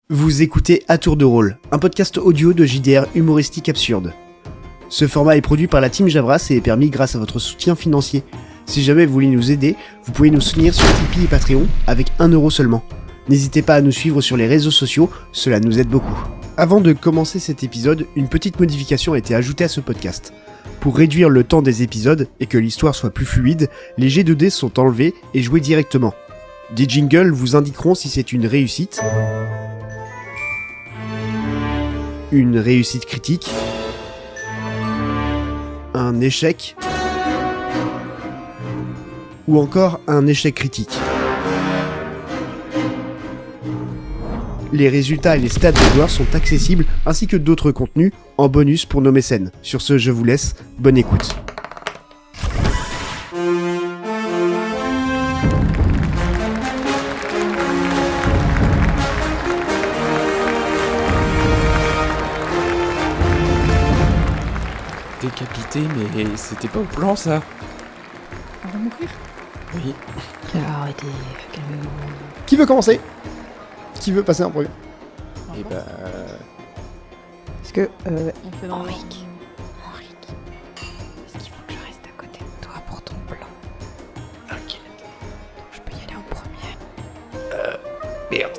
Vous écoutez À Tour de Rôle, un podcast audio de JDR humoristique absurde. Ce format est produit par la team Javras et est permis grâce à votre soutien financier. Si jamais vous voulez nous aider, vous pouvez nous soutenir sur Tipeee et Patreon avec 1 € seulement. N'hésitez pas à nous suivre sur les réseaux sociaux, cela nous aide beaucoup. Avant de commencer cet épisode, une petite modification a été ajoutée à ce podcast. Pour réduire le temps des épisodes et que l'histoire soit plus fluide, les jets de dés sont enlevés et joués directement. Des jingles vous indiqueront si c'est une réussite, une réussite critique, un échec, ou encore un échec critique. Les résultats et les stats des joueurs sont accessibles, ainsi que d'autres contenus, en bonus pour nos mécènes. Sur ce, je vous laisse, bonne écoute. Décapité, mais c'était pas au plan ça. On va mourir. Oui. Arrêtez, calmez-vous. Qui veut commencer ? Qui veut passer en premier ? Et bah. Est-ce que. On fait dans Henrik, est-ce qu'il faut que je reste à côté de toi pour ton plan ? T'inquiète. Je peux y aller en premier. Merde.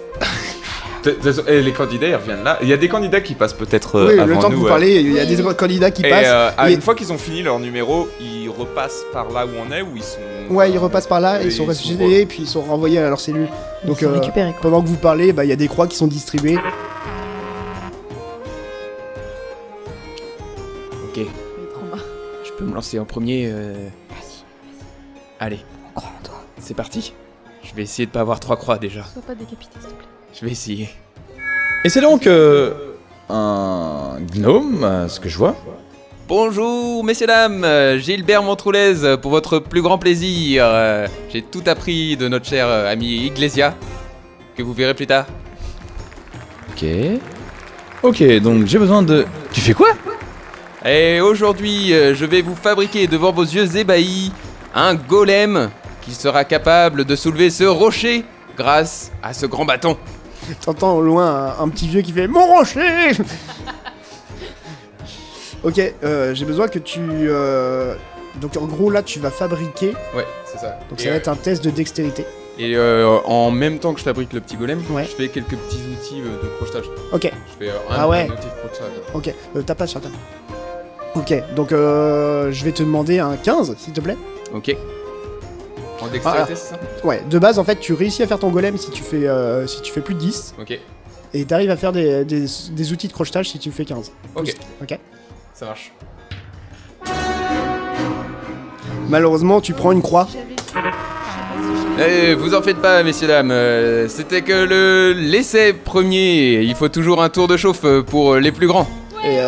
De toute façon, les candidats ils reviennent là. Il y a des candidats qui passent peut-être Oui, avant le temps que nous. vous parlez, il y a des candidats qui passent. Et et- une fois qu'ils ont fini leur numéro, ils repassent par là où on est, où ils sont. Ouais, ils repassent par là, Et ils sont ils réfrigérés, puis ils sont renvoyés à leur cellule. Donc, Ils sont récupérés, quoi. pendant que vous parlez, il y a des croix qui sont distribuées. Ok. les traumas. Je peux me lancer en premier. Vas-y, Allez, on croit en toi. c'est parti. Je vais essayer de pas avoir 3 croix déjà. Sois pas décapité, s'il te plaît. Je vais essayer. Et c'est donc un gnome, à ce que je vois. Bonjour messieurs dames, Gilbert Montroulez pour votre plus grand plaisir. J'ai tout appris de notre cher ami Iglesia, que vous verrez plus tard. Ok. Ok, donc j'ai besoin de... Tu fais quoi? Et aujourd'hui, je vais vous fabriquer devant vos yeux ébahis un golem qui sera capable de soulever ce rocher grâce à ce grand bâton. T'entends au loin un petit vieux qui fait « Mon rocher !» Ok, j'ai besoin que tu... Donc en gros là tu vas fabriquer, Ouais, c'est ça. donc ça va être un test de dextérité. Et en même temps que je fabrique le petit golem, Ouais. je fais quelques petits outils de crochetage. Ok, Je fais Ah ouais. un outil de crochetage. ok, t'as pas sur ta... Ok, donc je vais te demander un 15 s'il te plaît. Ok. En dextérité, c'est ça? Ouais, de base en fait tu réussis à faire ton golem si tu fais plus de 10, Ok. et t'arrives à faire des outils de crochetage si tu fais 15. Ok. Ok. Ça marche. Malheureusement tu prends une croix. Vous en faites pas, messieurs dames. C'était que l'essai premier. Il faut toujours un tour de chauffe pour les plus grands. Et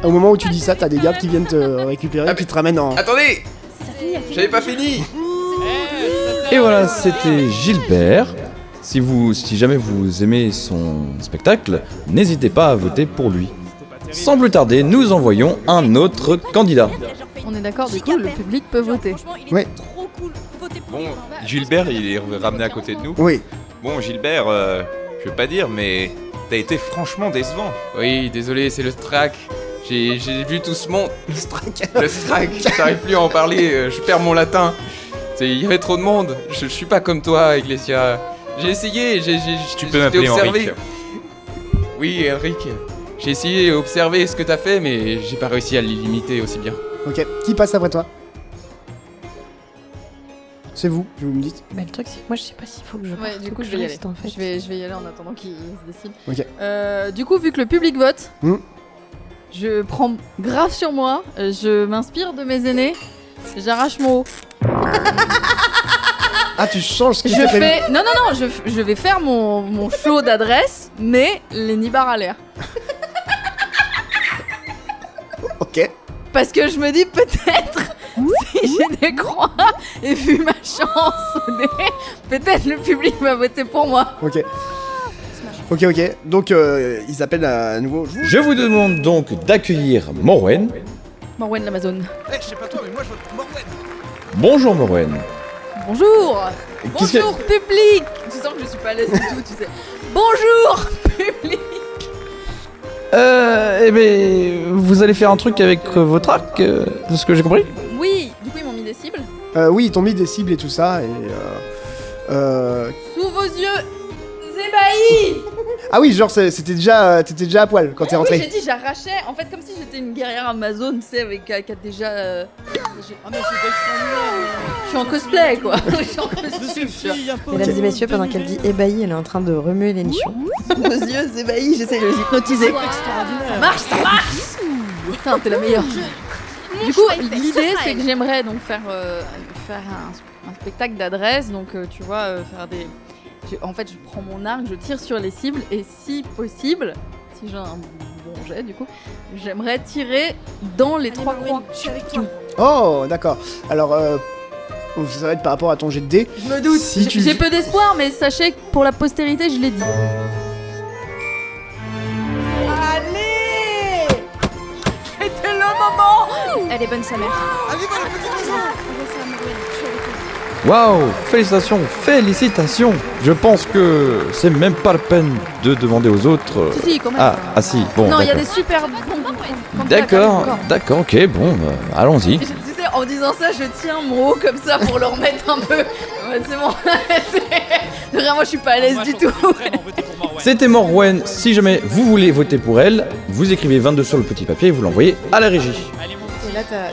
au moment où tu dis ça, t'as des gars qui viennent te récupérer, Ah, qui te ramènent en... Attendez, j'avais pas fini. Et voilà, c'était Gilbert. Si jamais vous aimez son spectacle, n'hésitez pas à voter pour lui. Sans plus tarder, nous envoyons un autre candidat. On est d'accord, du coup, le public peut voter. Ouais. Bon, Gilbert, il est ramené à côté de nous. Oui. Bon, Gilbert, je veux pas dire, mais t'as été franchement décevant. Oui, désolé, c'est le strac. J'ai vu tout ce monde. Le strac. J'arrive plus à en parler. Je perds mon latin. Il y avait trop de monde. Je suis pas comme toi, Iglesia. J'ai essayé. Tu peux m'appeler Henrik. Oui, Henrik. J'ai essayé d'observer ce que t'as fait, mais j'ai pas réussi à l'imiter aussi bien. Ok, qui passe après toi? C'est vous, vous me dites. Bah, le truc, c'est que moi, je sais pas s'il faut que je Ouais, parte du ou coup, que je vais y aller. reste, en fait. Je vais y aller en attendant qu'il se décide. Ok. Du coup, vu que le public vote, Hmm. je prends grave sur moi, je m'inspire de mes aînés, j'arrache mon haut. Ah, tu changes ce que Je tu fais. fais... Non, je vais faire mon flow d'adresse, mais les nibards à l'air. Ok. Parce que je me dis peut-être, si j'ai des croix, et vu ma chance au dé, peut-être le public va voter pour moi. Ok. Ok. Donc, ils appellent à nouveau. Je vous demande donc d'accueillir Morwen. Morwen l'Amazon. Eh, je sais pas toi, mais moi je vote pour Morwen. Bonjour Morwen. Bonjour. Qu'est-ce que- Bonjour public. Tu sens que je suis pas à l'aise du tout, tu sais. Bonjour Eh ben, vous allez faire un truc avec vos tracks, de ce que j'ai compris? Oui, du coup ils m'ont mis des cibles. Oui, ils t'ont mis des cibles et tout ça, et Sous vos yeux, ébahis. Ah oui, genre t'étais déjà à poil quand t'es Oui, rentré. j'ai dit j'arrachais, en fait comme si j'étais une guerrière amazone, tu sais, avec qui a déjà... Ah mais c'est extraordinaire. Je suis en cosplay quoi. Je suis en costume, tu vois. Mesdames et messieurs, pendant qu'elle dit ébahi, elle est en train de remuer les nichons. Vos yeux ébahis, j'essaie de les hypnotiser. Ça marche, ça marche. Putain, t'es la meilleure. Du coup, l'idée c'est que j'aimerais donc faire un spectacle d'adresse, donc tu vois, faire des... En fait, je prends mon arc, je tire sur les cibles, et si possible, si j'ai un bon jet du coup, j'aimerais tirer dans les trois croix. Oh, d'accord. Alors, ça va être par rapport à ton jet de dés. Je me doute, Si tu- j'ai peu d'espoir, mais sachez que pour la postérité, je l'ai dit. Allez. C'était le moment. Elle est bonne sa mère. Waouh, félicitations. Je pense que c'est même pas la peine de demander aux autres. Si, quand même. Ah si, bon, Non, il y a d'accord. des super bons candidats, D'accord, encore. d'accord, ok, bon, allons-y. Tu sais, en disant ça, je tiens mon haut comme ça pour le remettre un peu. Ouais, c'est bon. Vraiment, je suis pas à l'aise du tout. C'était Morwen. Si jamais vous voulez voter pour elle, vous écrivez 22 sur le petit papier et vous l'envoyez à la régie. Et là, t'as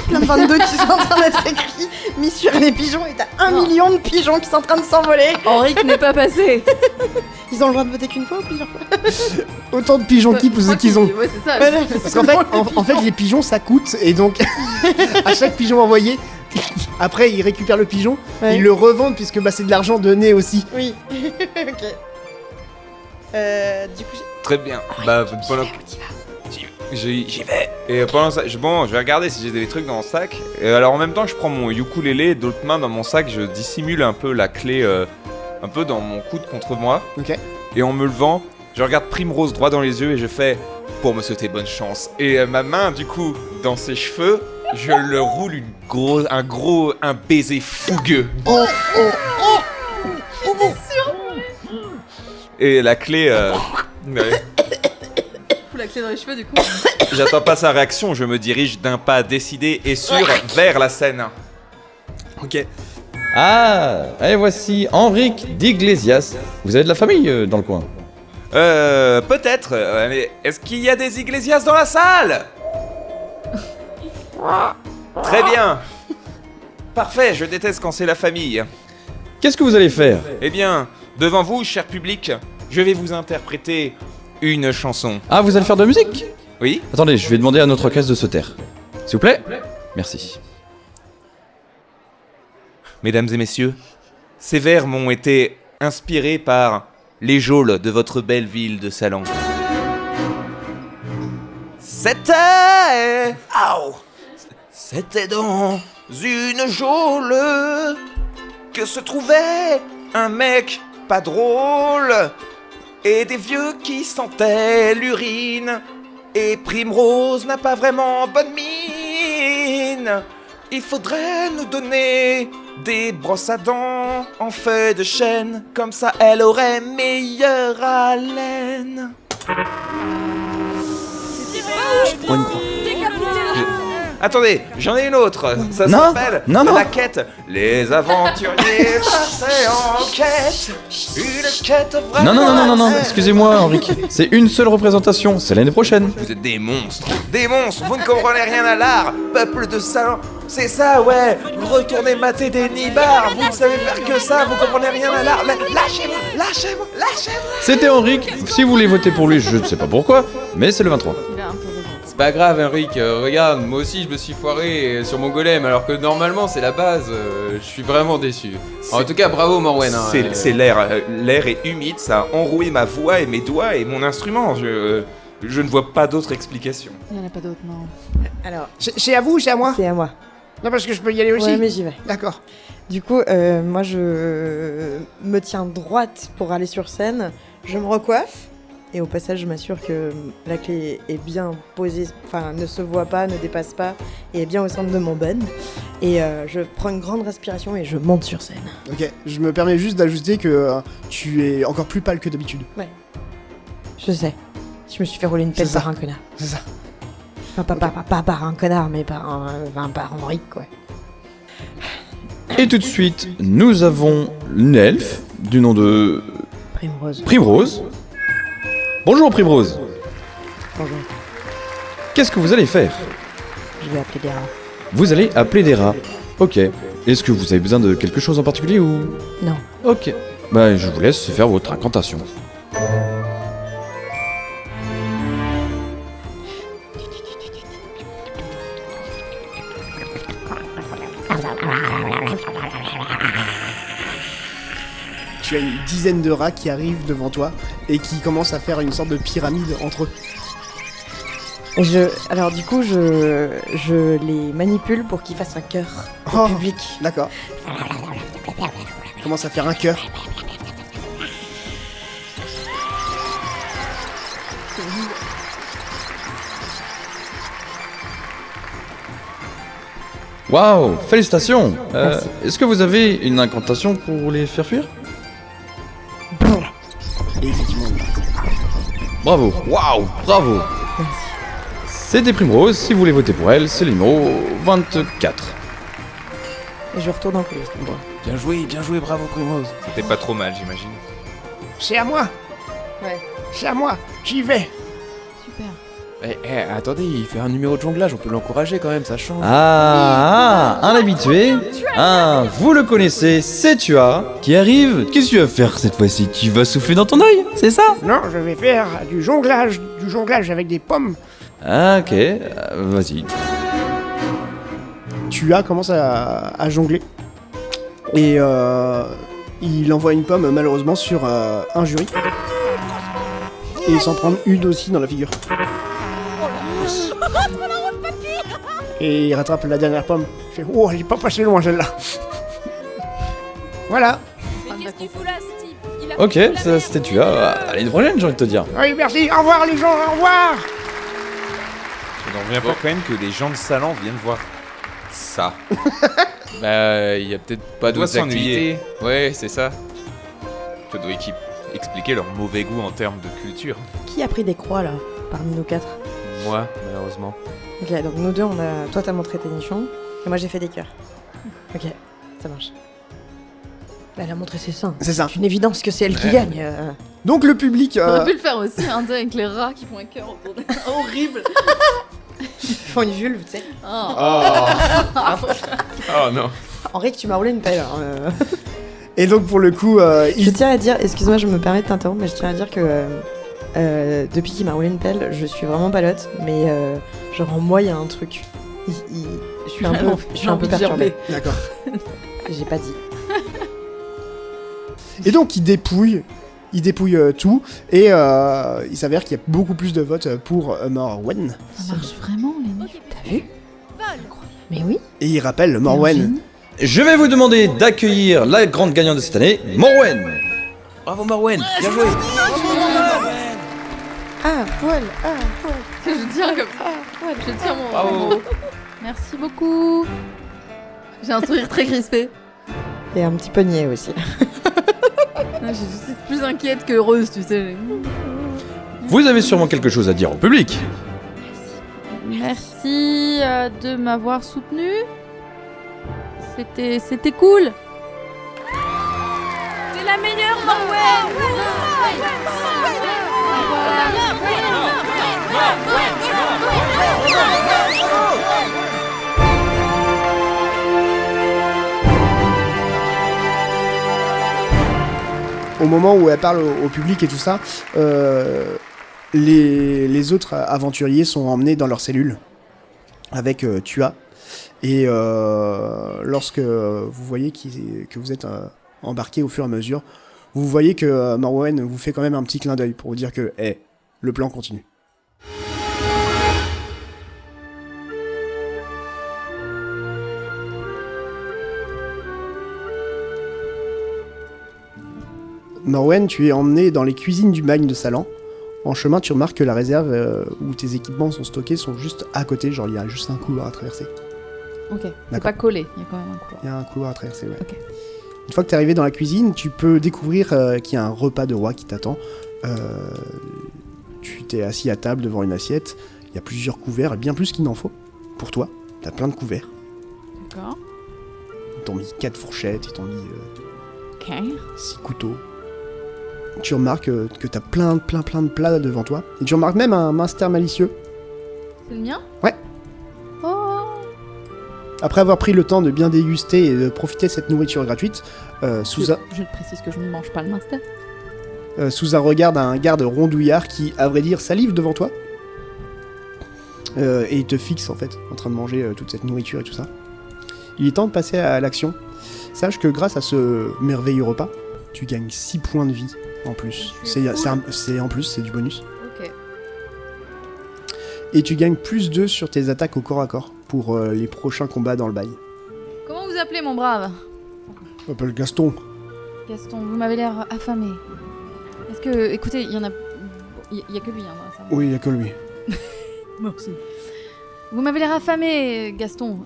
Plein de 22 qui sont en train d'être écrits, mis sur les pigeons, et t'as 1 million de pigeons qui sont en train de s'envoler. Henrik n'est pas passé. Ils ont le droit de voter qu'une fois ou plusieurs fois? Autant de pigeons qu'ils ont. Ouais, c'est ça. Voilà. Parce qu'en fait, en fait, les pigeons ça coûte, et donc à chaque pigeon envoyé, après ils récupèrent le pigeon, Ouais. ils le revendent puisque bah, c'est de l'argent donné aussi. Oui. Ok. Du coup, Très bien. Bah, pendant j'y vais. Et pendant ça, je vais regarder si j'ai des trucs dans mon sac. Et alors en même temps, je prends mon ukulélé, d'autre main dans mon sac, je dissimule un peu la clé, un peu dans mon coude contre moi. Ok. Et en me levant, je regarde Primrose droit dans les yeux et je fais pour me souhaiter bonne chance. Et ma main, du coup, dans ses cheveux, je le roule un baiser fougueux. Et la clé, ouais. Fous la clé dans les cheveux, du coup. J'attends pas sa réaction, je me dirige d'un pas décidé et sûr vers la scène. Ok. Ah, et voici Henrik d'Iglesias. Vous avez de la famille dans le coin? Peut-être, mais est-ce qu'il y a des Iglesias dans la salle? Très bien. Parfait, je déteste quand c'est la famille. Qu'est-ce que vous allez faire? Eh bien, devant vous, cher public, je vais vous interpréter une chanson. Ah, vous allez faire de la musique? Oui? Attendez, je vais demander à notre orchestre de se taire. S'il vous plaît? Merci. Mesdames et messieurs, ces vers m'ont été inspirés par les geôles de votre belle ville de Salon. C'était dans une geôle que se trouvait un mec pas drôle et des vieux qui sentaient l'urine. Et Primrose n'a pas vraiment bonne mine. Il faudrait nous donner des brosses à dents en feuilles de chêne, comme ça elle aurait meilleure haleine. On y croit. Attendez, j'en ai une autre. Ça Non, s'appelle non. La quête. Les aventuriers passaient en quête. Une quête vraiment. Non, excusez-moi, Henrik. C'est une seule représentation, c'est l'année prochaine. Vous êtes des monstres. Des monstres, vous ne comprenez rien à l'art. Peuple de Salon. C'est ça, ouais. Retournez mater des nibards. Vous ne savez faire que ça, vous comprenez rien à l'art. Lâchez-moi. C'était Henrik. Si vous voulez voter pour lui, je ne sais pas pourquoi, mais c'est le 23. Il a un peu raison. C'est pas grave, Henrik, regarde, moi aussi je me suis foiré sur mon golem, alors que normalement c'est la base, je suis vraiment déçu. En tout cas, bravo Morwen. Hein, C'est l'air. L'air est humide, ça a enroué ma voix et mes doigts et mon instrument. Je ne vois pas d'autre explication. Il n'y en a pas d'autres, non. alors, C'est à vous ou c'est à moi? c'est à moi. Non, parce que je peux y aller aussi. Ouais, mais j'y vais. D'accord. Du coup, moi, je me tiens droite pour aller sur scène. Je me recoiffe. Et au passage, je m'assure que la clé est bien posée, enfin, ne se voit pas, ne dépasse pas, et est bien au centre de mon bun. Et je prends une grande respiration et je monte sur scène. Ok, je me permets juste d'ajouter que tu es encore plus pâle que d'habitude. Je sais. Je me suis fait rouler une pelle C'est ça. par un connard. C'est ça. Enfin, pas par un connard, mais par un Henri, quoi. Et tout de suite, nous avons une elfe du nom de Primrose. Primrose. Bonjour Primrose. Bonjour. Qu'est-ce que vous allez faire? Je vais appeler des rats. Vous allez appeler des rats. Ok. Est-ce que vous avez besoin de quelque chose en particulier ou... Non. Ok. Bah, je vous laisse faire votre incantation. Tu as une dizaine de rats qui arrivent devant toi et qui commencent à faire une sorte de pyramide entre eux. Et alors du coup, je les manipule pour qu'ils fassent un cœur au Oh. public. D'accord. Commence à faire un cœur. Waouh, félicitations. Merci. Est-ce que vous avez une incantation pour les faire fuir? Et effectivement, Bravo. Waouh, bravo. Merci. C'était Primrose, si vous voulez voter pour elle, c'est le numéro 24. Et je retourne en coulisses. Bon. Bien joué, bravo Primrose. C'était pas trop mal, j'imagine. c'est à moi. Ouais. C'est à moi. J'y vais. Super. Attendez, il fait un numéro de jonglage, on peut l'encourager quand même, ça change. Un habitué. Vous le connaissez, c'est Tua, qui arrive. Qu'est-ce que tu vas faire cette fois-ci? Tu vas souffler dans ton œil, c'est ça? Non, je vais faire du jonglage avec des pommes. Ah, ok, vas-y. Tua commence à jongler. Et il envoie une pomme malheureusement sur un jury. Et il s'en prend une aussi dans la figure. Et il rattrape la dernière pomme. Il fait, oh, elle est pas passée loin celle-là. Voilà. Ok, ça c'était Tua. Allez, une prochaine, j'ai envie de te dire. Oui, merci. Au revoir les gens, au revoir. Je n'en reviens pas quand même que des gens de Salon viennent voir ça. Bah, il y a peut-être pas doit d'autres s'ennuyer. activités. Ouais, c'est ça. Ça doit expliquer leur mauvais goût en termes de culture. Qui a pris des croix là, parmi nous quatre? Moi, malheureusement. Ok, donc nous deux, toi t'as montré tes nichons, et moi j'ai fait des cœurs. Ok, ça marche. Bah, elle a montré ses seins. C'est ça. C'est une évidence que c'est elle qui gagne. Donc le public... On aurait pu le faire aussi, hein, tu sais, avec les rats qui font un cœur autour de... Horrible. Ils font une vulve, tu sais. Oh. Oh non. Henri, que tu m'as roulé une pelle. Hein, Et donc pour le coup, Je il... tiens à dire, excuse-moi, je me permets de t'interrompre, mais je tiens à dire que depuis qu'il m'a roulé une pelle, je suis vraiment balotte, mais genre en moi il y a un truc. Je suis un peu perturbée. D'accord. J'ai pas dit. Et donc il dépouille tout, et il s'avère qu'il y a beaucoup plus de votes pour Morwen. Ça marche vraiment, les niches. T'as vu? Mais oui. Et il rappelle Morwen. Je vais vous demander d'accueillir la grande gagnante de cette année, Morwen. Bravo Marwen, bien joué. Ah, poil, Je tiens comme ça. Ouais, je tiens mon... Bravo. Merci beaucoup. J'ai un sourire très crispé. Et un petit poignet aussi. Je suis plus inquiète que heureuse, tu sais. Vous avez sûrement quelque chose à dire au public. Merci de m'avoir soutenu. C'était cool. T'es la meilleure, Au moment où elle parle au public et tout ça, les autres aventuriers sont emmenés dans leur cellule avec Tua. Et lorsque vous voyez que vous êtes embarqués au fur et à mesure, vous voyez que Morwen vous fait quand même un petit clin d'œil pour vous dire que le plan continue. Morwen, tu es emmené dans les cuisines du bagne de Salan. En chemin, tu remarques que la réserve où tes équipements sont stockés sont juste à côté, genre il y a juste un couloir à traverser. Ok, c'est D'accord. pas collé, il y a quand même un couloir. Il y a un couloir à traverser, ouais. Ok. Une fois que tu es arrivé dans la cuisine, tu peux découvrir qu'il y a un repas de roi qui t'attend. Tu t'es assis à table devant une assiette. Il y a plusieurs couverts, et bien plus qu'il n'en faut. Pour toi, t'as plein de couverts. D'accord. Ils t'ont mis 4 fourchettes, ils t'ont mis Ok. 6 couteaux. Tu remarques que t'as plein de plats devant toi. Et tu remarques même un minster malicieux. C'est le mien? Ouais. Oh. Après avoir pris le temps de bien déguster et de profiter de cette nourriture gratuite, sous Je te précise que je ne mange pas le master. un regard d'un garde rondouillard qui, à vrai dire, salive devant toi. Et il te fixe en fait, en train de manger toute cette nourriture et tout ça. Il est temps de passer à l'action. Sache que grâce à ce merveilleux repas, tu gagnes 6 points de vie en plus. C'est en plus, c'est du bonus. Ok. Et tu gagnes plus 2 sur tes attaques au corps à corps pour les prochains combats dans le bail. Comment vous appelez, mon brave? Je m'appelle Gaston. Gaston, vous m'avez l'air affamé. Est-ce que... Écoutez, il y en a... Il y a que lui, hein, dans la salle. Oui, il y a que lui. Moi aussi. Vous m'avez l'air affamé, Gaston.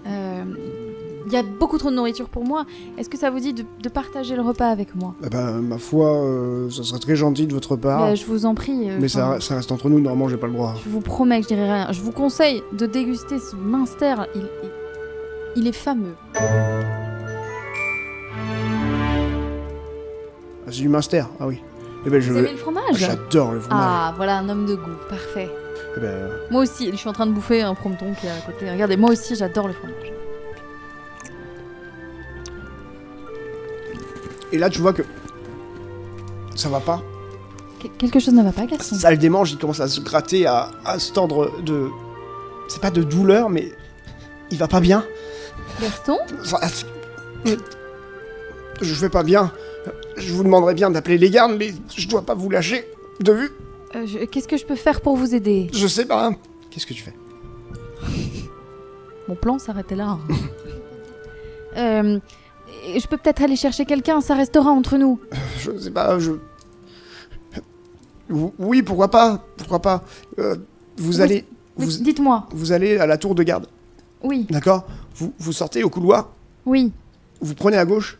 Il y a beaucoup trop de nourriture pour moi. Est-ce que ça vous dit de partager le repas avec moi? Eh ben, ma foi, ça serait très gentil de votre part. Je vous en prie. Mais ça reste entre nous, normalement j'ai pas le droit. Je vous promets que je dirai rien. Je vous conseille de déguster ce minster. Il est fameux. Ah, c'est du minster, ah oui. Eh ben, Vous aimez le fromage? J'adore le fromage. Ah, voilà un homme de goût. Parfait. Eh ben, Moi aussi, je suis en train de bouffer un frometon qui est à côté. Regardez, moi aussi, j'adore le fromage. Et là, tu vois que ça va pas. Quelque chose ne va pas, Gaston? Ça le démange, il commence à se gratter, à se tordre de... C'est pas de douleur, mais il va pas bien. Gaston? Je vais pas bien. Je vous demanderais bien d'appeler les gardes, mais je dois pas vous lâcher de vue. Qu'est-ce que je peux faire pour vous aider? Je sais pas. Qu'est-ce que tu fais? Mon plan s'arrêtait là. Je peux peut-être aller chercher quelqu'un, ça restera entre nous. Je sais pas, Oui, pourquoi pas. Pourquoi pas. Vous allez... Oui, dites-moi. Vous allez à la tour de garde, Oui, d'accord? Vous sortez au couloir, oui, vous prenez à gauche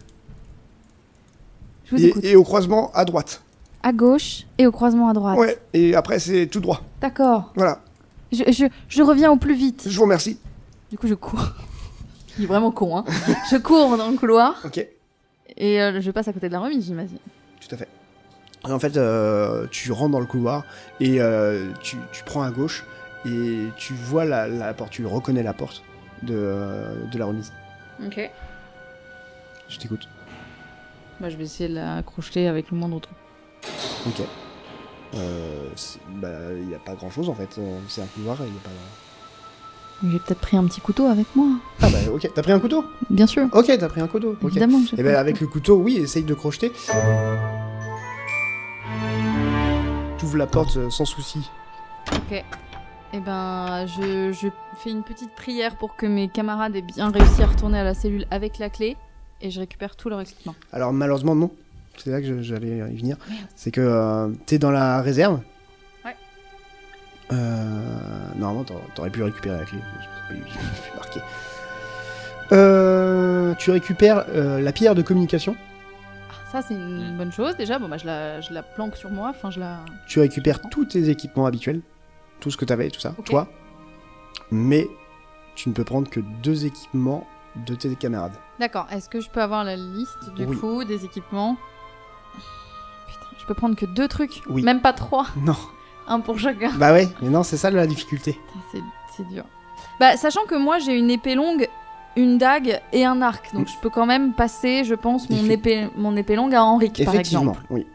je vous écoute. et au croisement à droite. À gauche et au croisement à droite. Ouais, et après c'est tout droit. D'accord. Voilà, Je reviens au plus vite. je vous remercie. Du coup, je cours. Il est vraiment con, hein. Je cours dans le couloir Ok, et je passe à côté de la remise, j'imagine. tout à fait. Et en fait, tu rentres dans le couloir et tu prends à gauche et tu vois la porte, tu reconnais la porte de la remise. Ok. Je t'écoute. Bah, je vais essayer de la crocheter avec le moindre truc. Ok. Il n'y a pas grand chose en fait, c'est un couloir et il n'y a pas... J'ai peut-être pris un petit couteau avec moi. Ah bah ok, t'as pris un couteau? Bien sûr. Ok, t'as pris un couteau. Ok. Évidemment que j'ai Et pris un ben avec le couteau, oui, essaye de crocheter. Tu ouvres la porte sans souci. Ok. Eh ben, je fais une petite prière pour que mes camarades aient bien réussi à retourner à la cellule avec la clé et je récupère tout leur équipement. Alors malheureusement non, c'est là que j'allais y venir. C'est que t'es dans la réserve. Ouais. Normalement t'aurais pu récupérer la clé, je suis marqué. Tu récupères la pierre de communication. Ah, ça, c'est une bonne chose déjà. Bon, bah, je la planque sur moi. Enfin, je la. Tu récupères tous tes équipements habituels, tout ce que t'avais et tout ça, Ok. toi. Mais tu ne peux prendre que 2 équipements de tes camarades. D'accord. Est-ce que je peux avoir la liste du Oui. coup des équipements? Putain, je peux prendre que 2 trucs. Oui. Même pas 3. Non. Un pour chacun. Bah ouais, mais non, c'est ça la difficulté. Putain, c'est dur. Bah, sachant que moi, j'ai une épée longue, une dague et un arc. Donc, je peux quand même passer, je pense, mon épée longue à Henrik, par Effectivement, exemple. oui.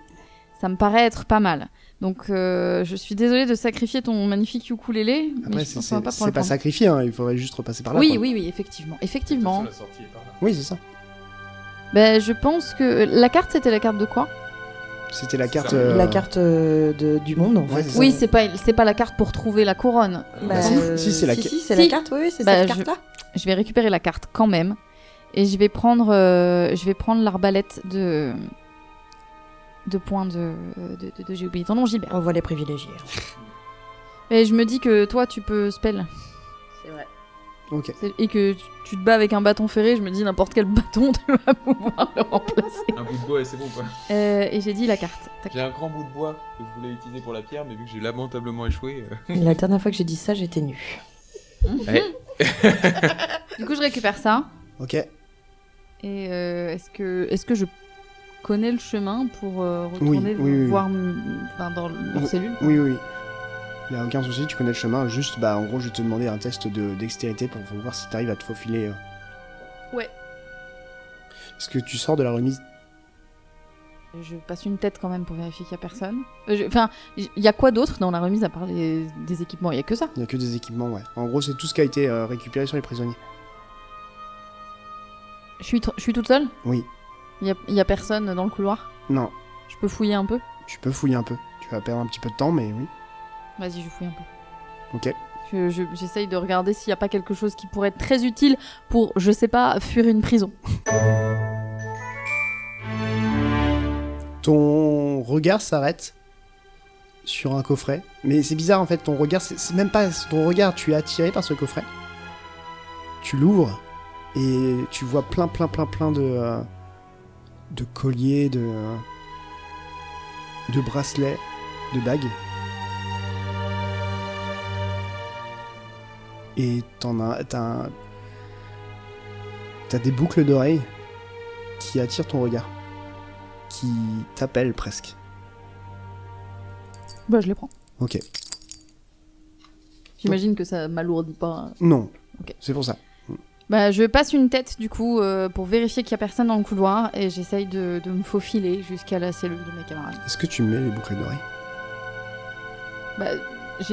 Ça me paraît être pas mal. Donc, je suis désolée de sacrifier ton magnifique ukulélé. Après, mais je pense qu'on va pas pouvoir c'est le pas prendre. sacrifié, hein, il faudrait juste repasser par là. Oui, quoi. oui, oui, effectivement. Effectivement. La sortie est par là. Oui, c'est ça. Ben, je pense que la carte, c'était la carte de quoi? C'était la carte. La carte du monde, en Ouais, fait. c'est Oui, ça. c'est pas la carte pour trouver la couronne. Bah, Si, c'est la si, carte. si, c'est Si. la carte, oui, c'est Bah, cette carte-là. Je vais récupérer la carte quand même. Et je vais prendre l'arbalète de points de j'ai oublié ton nom, Gilbert. On voit les privilégiés. Et je me dis que toi, tu peux spell. C'est vrai. Ok. Et que tu te bats avec un bâton ferré, je me dis n'importe quel bâton, tu vas pouvoir le remplacer. Un bout de bois et c'est bon quoi. Et j'ai dit la carte. Tac. J'ai un grand bout de bois que je voulais utiliser pour la pierre, mais vu que j'ai lamentablement échoué. La dernière fois que j'ai dit ça, j'étais nue. Ouais. Du coup, je récupère ça. Ok. Et est-ce que je connais le chemin pour retourner oui. voir dans leur cellule? Oui. Il n'y a aucun souci, tu connais le chemin. Juste, en gros, je vais te demander un test de dextérité pour voir si tu arrives à te faufiler. Ouais. Est-ce que tu sors de la remise? Je passe une tête quand même pour vérifier qu'il n'y a personne. Enfin, il y a quoi d'autre dans la remise à part des équipements? Il n'y a que ça. Il n'y a que des équipements, ouais. En gros, c'est tout ce qui a été récupéré sur les prisonniers. Je suis toute seule? Oui. Il y a personne dans le couloir? Non, Je peux fouiller un peu? tu peux fouiller un peu. Tu vas perdre un petit peu de temps, mais oui. Vas-y, je fouille un peu. Ok. J'essaye de regarder s'il n'y a pas quelque chose qui pourrait être très utile pour, je sais pas, fuir une prison. Ton regard s'arrête sur un coffret. Mais c'est bizarre en fait, ton regard, c'est même pas ton regard, tu es attiré par ce coffret. Tu l'ouvres et tu vois plein de colliers, de bracelets, de bagues. Et t'as des boucles d'oreilles qui attirent ton regard, qui t'appellent presque. Bah, je les prends. Ok. J'imagine que ça m'alourdit pas. Non. Ok. C'est pour ça. Bah, je passe une tête du coup pour vérifier qu'il y a personne dans le couloir et j'essaye de me faufiler jusqu'à la cellule de mes camarades. Est-ce que tu mets les boucles d'oreilles? Bah,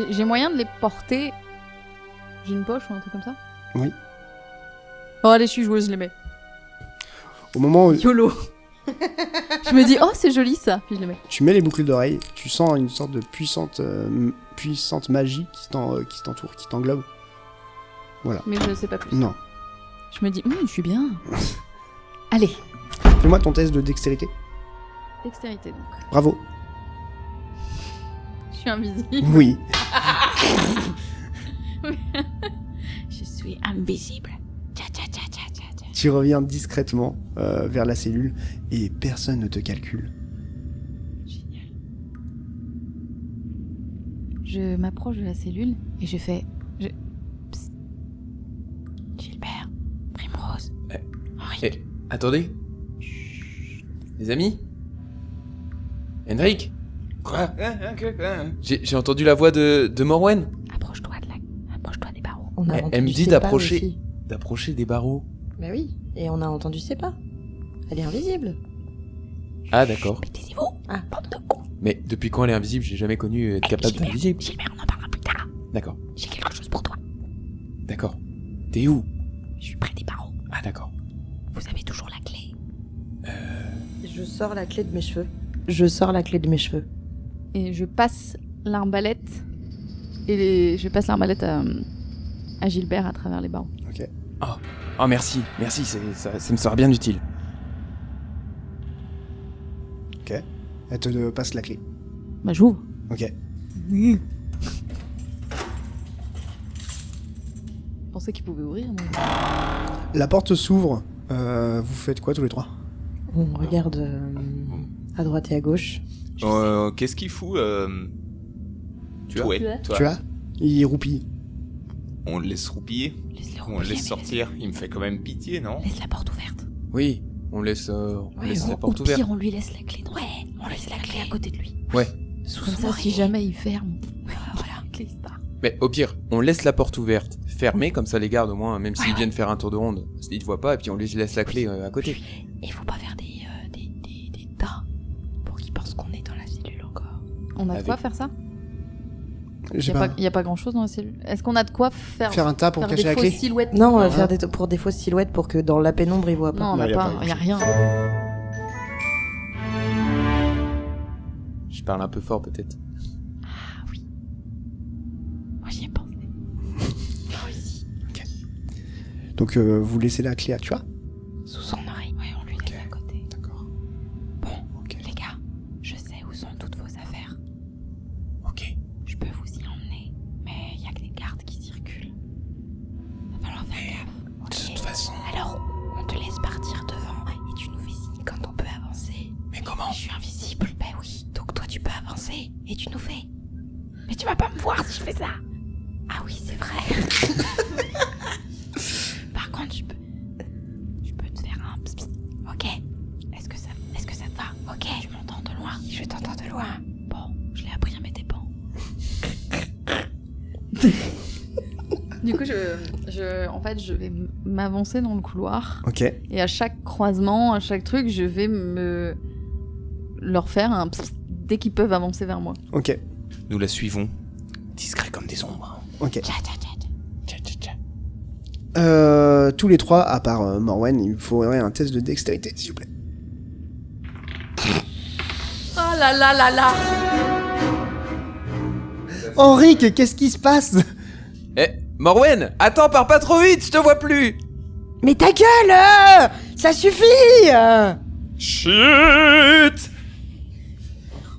j'ai moyen de les porter. J'ai une poche ou un truc comme ça? Oui. Oh, allez, je suis joueuse, je les mets. Au moment où YOLO. Je me dis, oh, c'est joli ça, puis je les mets. tu mets les boucles d'oreilles, tu sens une sorte de puissante magie qui t'entoure, qui t'englobe. Voilà. Mais je sais pas plus. Non. Je me dis, je suis bien. Allez. Fais-moi ton test de dextérité. Dextérité donc. Bravo. Je suis invisible. Oui. Je suis invisible. Tcha tcha tcha tcha tcha tcha. Tu reviens discrètement vers la cellule et personne ne te calcule. Génial. Je m'approche de la cellule et je fais... Psst. Gilbert, Primrose, Henri. Eh, attendez. Les amis? Henrik? Quoi? J'ai entendu la voix de Morwen. Approche-toi des barreaux. On a Elle entendu me dit ses pas d'approcher. aussi. D'approcher des barreaux. Bah oui, et on a entendu ses pas. Elle est invisible. Ah d'accord. Mais taisez-vous, Ah. bande de cons. Mais depuis quand elle est invisible? J'ai jamais connu être capable d'être invisible. Gilbert, on en parlera plus tard. D'accord. J'ai quelque chose pour toi. D'accord. T'es où? Je suis près des barreaux. Ah d'accord. Vous avez toujours la clé. Je sors la clé de mes cheveux. Et je passe l'arbalète. Je passe l'arbalète à Gilbert à travers les barreaux. Ok. Oh merci, ça me sera bien utile. Ok. Elle te passe la clé. Bah, j'ouvre. Ok. Je pensais qu'il pouvait ouvrir. Mais... La porte s'ouvre. Vous faites quoi tous les trois? On regarde à droite et à gauche. Qu'est-ce qu'il fout Toi. Tu as? Il roupille. On le laisse roupiller. Laisse-le On roupiller, le laisse mais sortir. Il me fait quand même pitié, non? Laisse la porte ouverte. Oui, on laisse la porte Au ouverte. pire, on lui laisse la clé. Ouais, on laisse la clé à côté de lui. Ouais. Sous Comme son ça, si oreiller. jamais il ferme. Voilà. Clé se barre. Mais au pire, on laisse la porte ouverte, fermée, comme ça les gardes au moins, même s'ils viennent faire un tour de ronde, ils te voient pas, et puis on lui laisse la clé à côté. Et faut pas faire des tas pour qu'ils pensent qu'on est dans la cellule encore. On a de Avec- quoi faire ça? J'ai Il y a pas grand chose dans la cellule. Est-ce qu'on a de quoi faire Faire un tas pour faire cacher des la clé? fausses silhouettes? Non, on va Ouais. faire pour des fausses silhouettes pour que dans la pénombre, ils voient pas. Non, on Non, n'a y a pas. pas Il y a rien. Je parle un peu fort peut-être. Ah oui. Moi j'y ai pensé. Donc vous laissez la clé à Tua? Sous son oreille. Ouais, on lui laisse à côté. D'accord. Bon, Ok. les gars, je sais où sont toutes vos affaires. Ok. Je peux vous y emmener, mais il y a que des gardes qui circulent. Va falloir faire Mais tu vas pas me voir si je fais ça. Ah oui, c'est vrai. Par contre, je peux te faire un psst. Ok. Est-ce que ça te va? Ok. Tu m'entends de loin? Je t'entends de loin. Bon, je l'ai appris à mes dépens. Du coup, en fait, je vais m'avancer dans le couloir. Ok. Et à chaque croisement, à chaque truc, je vais leur faire un psst dès qu'ils peuvent avancer vers moi. Ok. Nous la suivons, discret comme des ombres. Ok. Tcha, tcha, tcha. Tous les trois, à part Morwen, il faudrait un test de dextérité, s'il vous plaît. Oh là là là là. Henrik, qu'est-ce qui se passe? Eh, Morwen, attends, pars pas trop vite, je te vois plus. Mais ta gueule ça suffit Chut!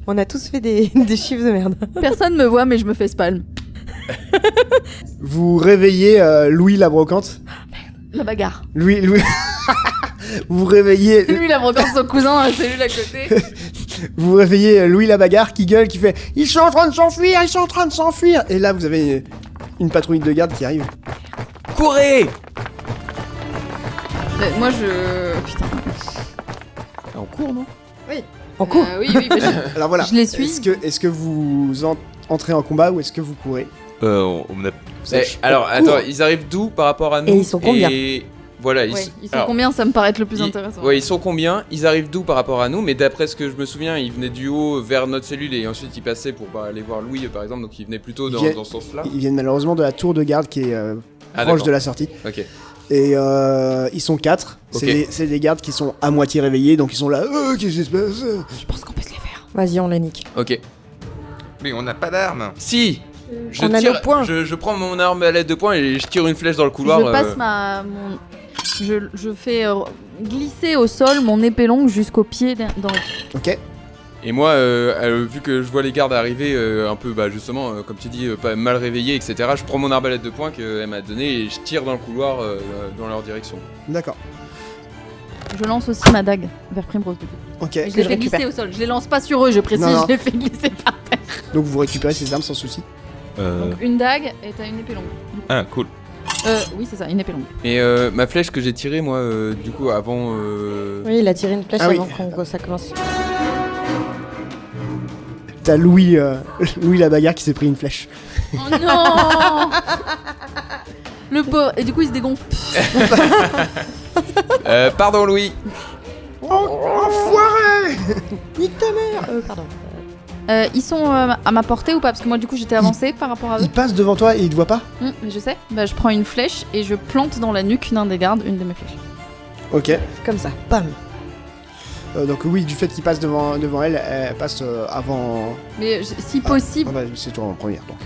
On a tous fait des chiffres de merde. Personne me voit, mais je me fais spalm. Vous réveillez Louis la brocante. La bagarre. Louis... Vous réveillez... Lui, la brocante, son cousin dans la cellule à côté. Vous réveillez Louis la bagarre qui gueule, qui fait « Ils sont en train de s'enfuir, ils sont en train de s'enfuir !» Et là, vous avez une patrouille de garde qui arrive. Courez. Moi, putain. En cours, non? En cours Oui, mais Alors voilà. je les suis. Est-ce que vous entrez en combat ou est-ce que vous courez? On a... Alors, attends, ils arrivent d'où par rapport à nous? Et ils sont combien? Voilà, Ouais, ils sont combien? Ça me paraît être le plus intéressant. Ouais, ils sont combien? Ils arrivent d'où par rapport à nous? Mais d'après ce que je me souviens, ils venaient du haut vers notre cellule et ensuite ils passaient pour aller voir Louis par exemple, donc ils venaient plutôt dans ce sens-là. Ils viennent malheureusement de la tour de garde qui est proche d'accord. de la sortie. Ok. Et ils sont 4. Ok. C'est des gardes qui sont à moitié réveillés, donc ils sont là. Qu'est-ce qui se passe? Je pense qu'on peut se les faire. Vas-y, on les nique. Ok. Mais on n'a pas d'armes. Si! On a nos poings. Je prends mon arbalète de poing et je tire une flèche dans le couloir. Je passe je fais glisser au sol mon épée longue jusqu'au pied dans Ok. Et moi, vu que je vois les gardes arriver un peu, justement, comme tu dis, pas mal réveillés, etc., je prends mon arbalète de poing qu'elle m'a donnée et je tire dans le couloir dans leur direction. D'accord. Je lance aussi ma dague vers Primrose du coup. Ok. Et je les fais glisser au sol. Je les lance pas sur eux, je précise, Non. je les fais glisser par terre. Donc vous récupérez ces armes sans souci. Donc une dague et t'as une épée longue. Ah, cool. Oui, c'est ça, une épée longue. Et ma flèche que j'ai tirée, moi, du coup, avant... Oui, il a tiré une flèche Ah oui. avant que ça commence. T'as Louis la bagarre qui s'est pris une flèche. Oh non. Le pauvre. Et du coup, il se dégonfle. Pardon, Louis. Enfoiré! Nique ta mère Pardon. Ils sont à ma portée ou pas? Parce que moi, du coup, j'étais avancée par rapport à eux. Il passe devant toi et il te voit pas? Mais je sais. Je prends une flèche et je plante dans la nuque d'un des gardes une de mes flèches. Ok. Comme ça, bam. Donc oui, du fait qu'il passe devant elle, elle passe avant... Mais si possible... Ah bah, c'est toi en première, donc.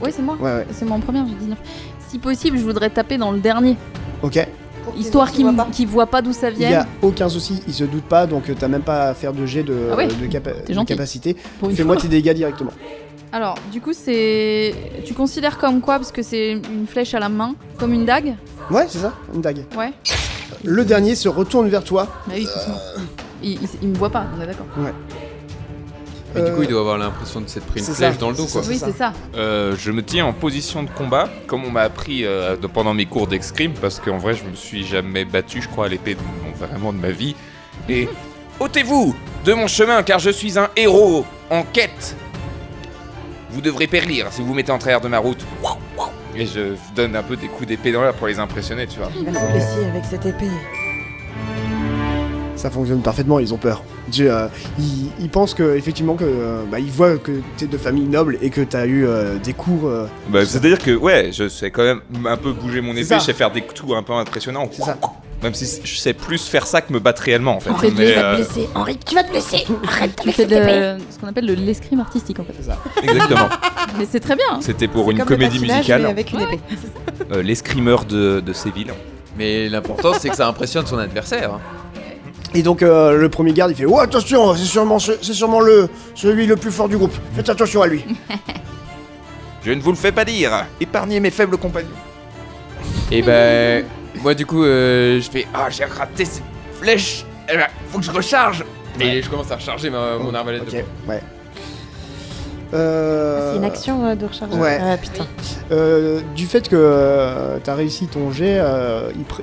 Ouais, c'est moi. Ouais. C'est mon premier, j'ai 19. Si possible, je voudrais taper dans le dernier. Ok. Histoire qu'il voit pas d'où ça Il y vient. a aucun souci, il se doute pas, donc t'as même pas à faire de jet de, Ah ouais, de t'es gentil. capacité. Pour une Fais-moi fois. tes dégâts directement. Alors, du coup, c'est... Tu considères comme quoi? Parce que c'est une flèche à la main. Comme une dague? Ouais, c'est ça, une dague. Ouais. Le dernier se retourne vers toi. Bah oui, forcément. Il me voit pas, on est d'accord. Et du coup, il doit avoir l'impression de s'être pris une c'est flèche ça, dans le dos, c'est quoi. ça. Oui, c'est ça. Je me tiens en position de combat, comme on m'a appris pendant mes cours d'escrime, parce qu'en vrai, je me suis jamais battu, je crois, à l'épée vraiment de ma vie. Et ôtez-vous de mon chemin, car je suis un héros en quête. Vous devrez périr si vous vous mettez en travers de ma route. Et je donne un peu des coups d'épée dans l'air pour les impressionner, tu vois. Il va se blesser avec cette épée. Ça fonctionne parfaitement, ils ont peur. Ils pensent que, effectivement, que ils voient que t'es de famille noble et que t'as eu des cours. C'est-à-dire que, ouais, je sais quand même un peu bouger mon épée, ça. je sais faire des coups un peu impressionnants. C'est ça. Même si je sais plus faire ça que me battre réellement, en fait. Henri, tu Mais, vas te blesser. Henri, tu vas te blesser. Arrête Tu avec fais cette épée. ce qu'on appelle de l'escrime artistique, en fait. C'est ça. exactement. Mais c'est très bien. Hein. C'était pour une Comme le comédie patinage, musicale, mais avec une épée. l'escrimeur de Séville. Mais l'important, c'est que ça impressionne son adversaire. Hein. Et donc le premier garde il fait « Oh attention, c'est sûrement celui le plus fort du groupe. Faites attention à lui. Je ne vous le fais pas dire. Épargnez mes faibles compagnons. Et ben, moi du coup, je fais j'ai raté cette flèche. Faut que je recharge. Et je commence à recharger mon arbalète de Ok, poing. ouais. C'est une action de recharge. Ouais. Ah putain. Du fait que t'as réussi ton jet,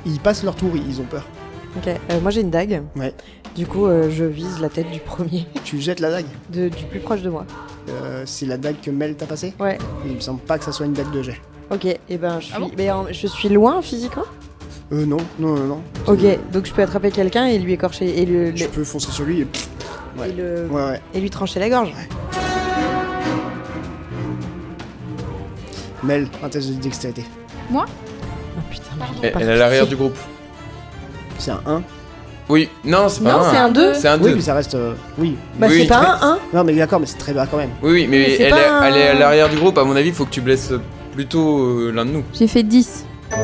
ils passent leur tour, ils ont peur. Ok, moi j'ai une dague. Ouais. Du coup, je vise la tête du premier, Tu jettes la dague. du plus proche de moi. C'est la dague que Mel t'a passée. Ouais. Il me semble pas que ça soit une dague de jet. Ok, et ben je suis, Ah bon je suis loin physiquement. Non. Ok, donc je peux attraper quelqu'un et lui écorcher et Tu peux foncer sur lui et... Ouais. Ouais. et lui trancher la gorge. Mel, un test de dextérité. Oh putain. Elle est à l'arrière du groupe. C'est un 1. Oui, non, c'est pas Non, un. c'est un 2. C'est un Oui, 2. mais ça reste... oui. Bah Oui, c'est pas très- un 1. Non, mais d'accord, mais c'est très bas quand même. Oui, mais Mais c'est elle, pas elle est à un- l'arrière du groupe. À mon avis, faut que tu blesses plutôt l'un de nous. J'ai fait 10. Ok,